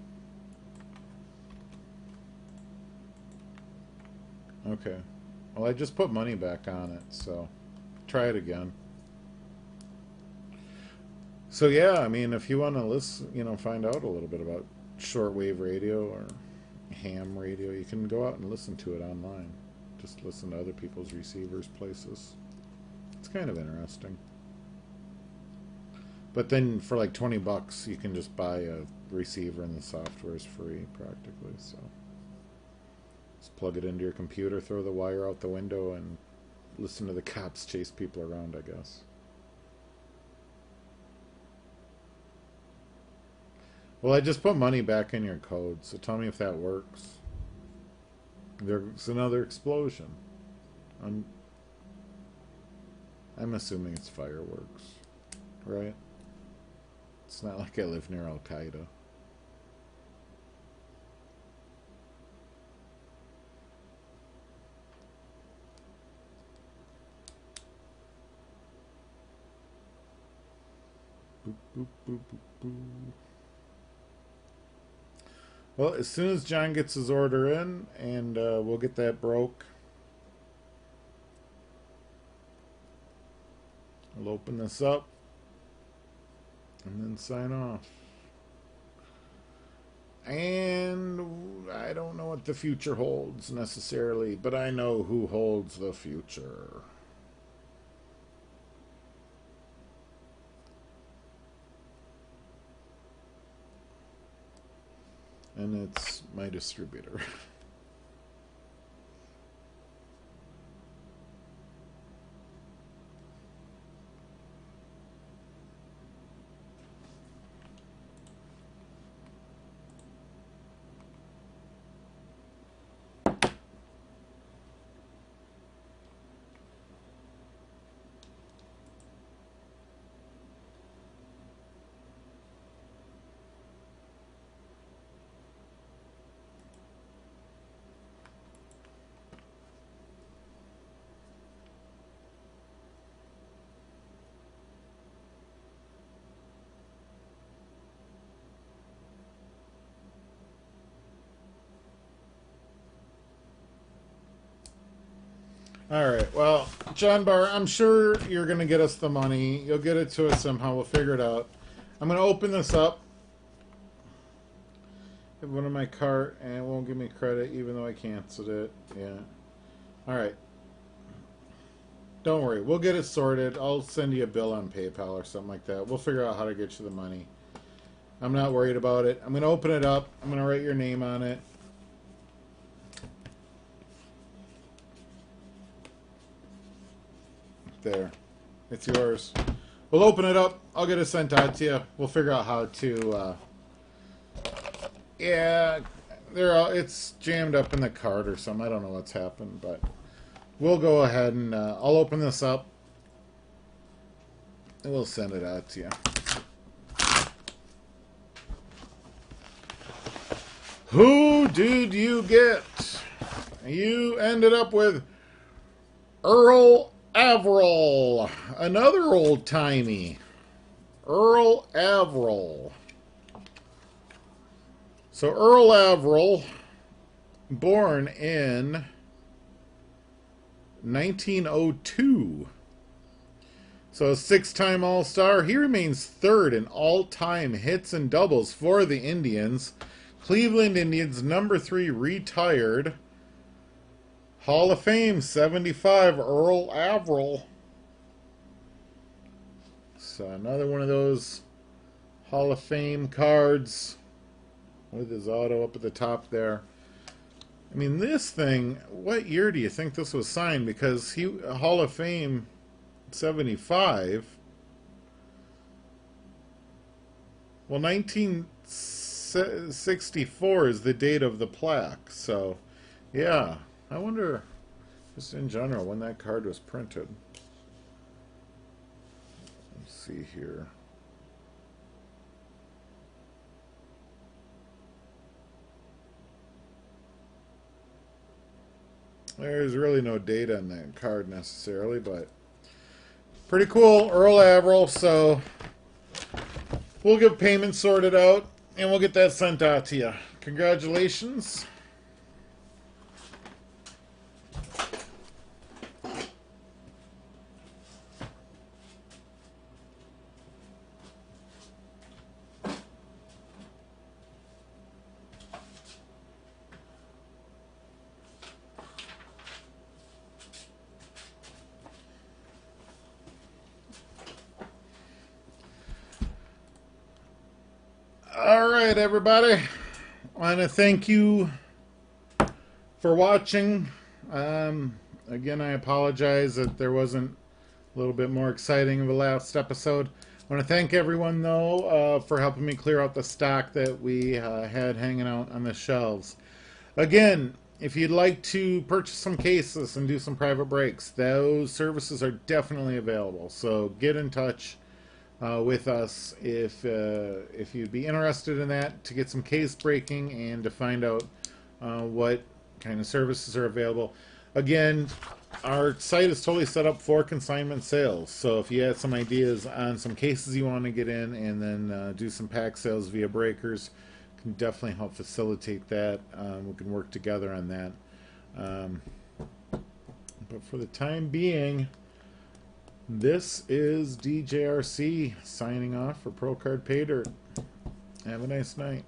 Okay. Well, I just put money back on it, so try it again. So yeah, I mean, if you want to listen, find out a little bit about shortwave radio or ham radio, you can go out and listen to it online. Just listen to other people's receivers, places. It's kind of interesting. But then for like 20 bucks, you can just buy a receiver and the software is free practically. So just plug it into your computer, throw the wire out the window, and listen to the cops chase people around, I guess. Well, I just put money back in your code, so tell me if that works. There's another explosion. I'm, I'm assuming it's fireworks, right? It's not like I live near Al Qaeda. Boop, boop, boop, boop, boop. Well, as soon as John gets his order in, and we'll get that broke, we'll open this up and then sign off. And I don't know what the future holds necessarily, but I know who holds the future. And it's my distributor. All right. Well, John Barr, I'm sure you're going to get us the money. You'll get it to us somehow. We'll figure it out. I'm going to open this up. Have one in my cart, and it won't give me credit, even though I canceled it. Yeah. All right. Don't worry. We'll get it sorted. I'll send you a bill on PayPal or something like that. We'll figure out how to get you the money. I'm not worried about it. I'm going to open it up. I'm going to write your name on it. There. It's yours. We'll open it up. I'll get it sent out to you. We'll figure out how to... yeah, it's jammed up in the cart or something. I don't know what's happened, but we'll go ahead and I'll open this up and we'll send it out to you. Who did you get? You ended up with Earl Averill, another old-timey Earl Averill. So Earl Averill, born in 1902. So a six-time All-Star. He remains third in all-time hits and doubles for the Indians. Cleveland Indians, number 3, retired. Hall of Fame, 75, Earl Averill. So another one of those Hall of Fame cards with his auto up at the top there. I mean, this thing, what year do you think this was signed? Because he, Hall of Fame 75. Well, 1964 is the date of the plaque. So, yeah. I wonder, just in general, when that card was printed. Let's see here. There's really no date on that card necessarily, but pretty cool. Earl Averill. So we'll get payment sorted out and we'll get that sent out to you. Congratulations. All right, everybody. I want to thank you for watching. Again, I apologize that there wasn't a little bit more exciting of a last episode. I want to thank everyone, though, for helping me clear out the stock that we had hanging out on the shelves. Again, if you'd like to purchase some cases and do some private breaks, those services are definitely available. So get in touch with us if you'd be interested in that, to get some case breaking and to find out what kind of services are available. Again, our site is totally set up for consignment sales, so if you have some ideas on some cases you want to get in and then do some pack sales via breakers, can definitely help facilitate that. We can work together on that. But for the time being, this is DJRC signing off for Pro Card Pay Dirt. Have a nice night.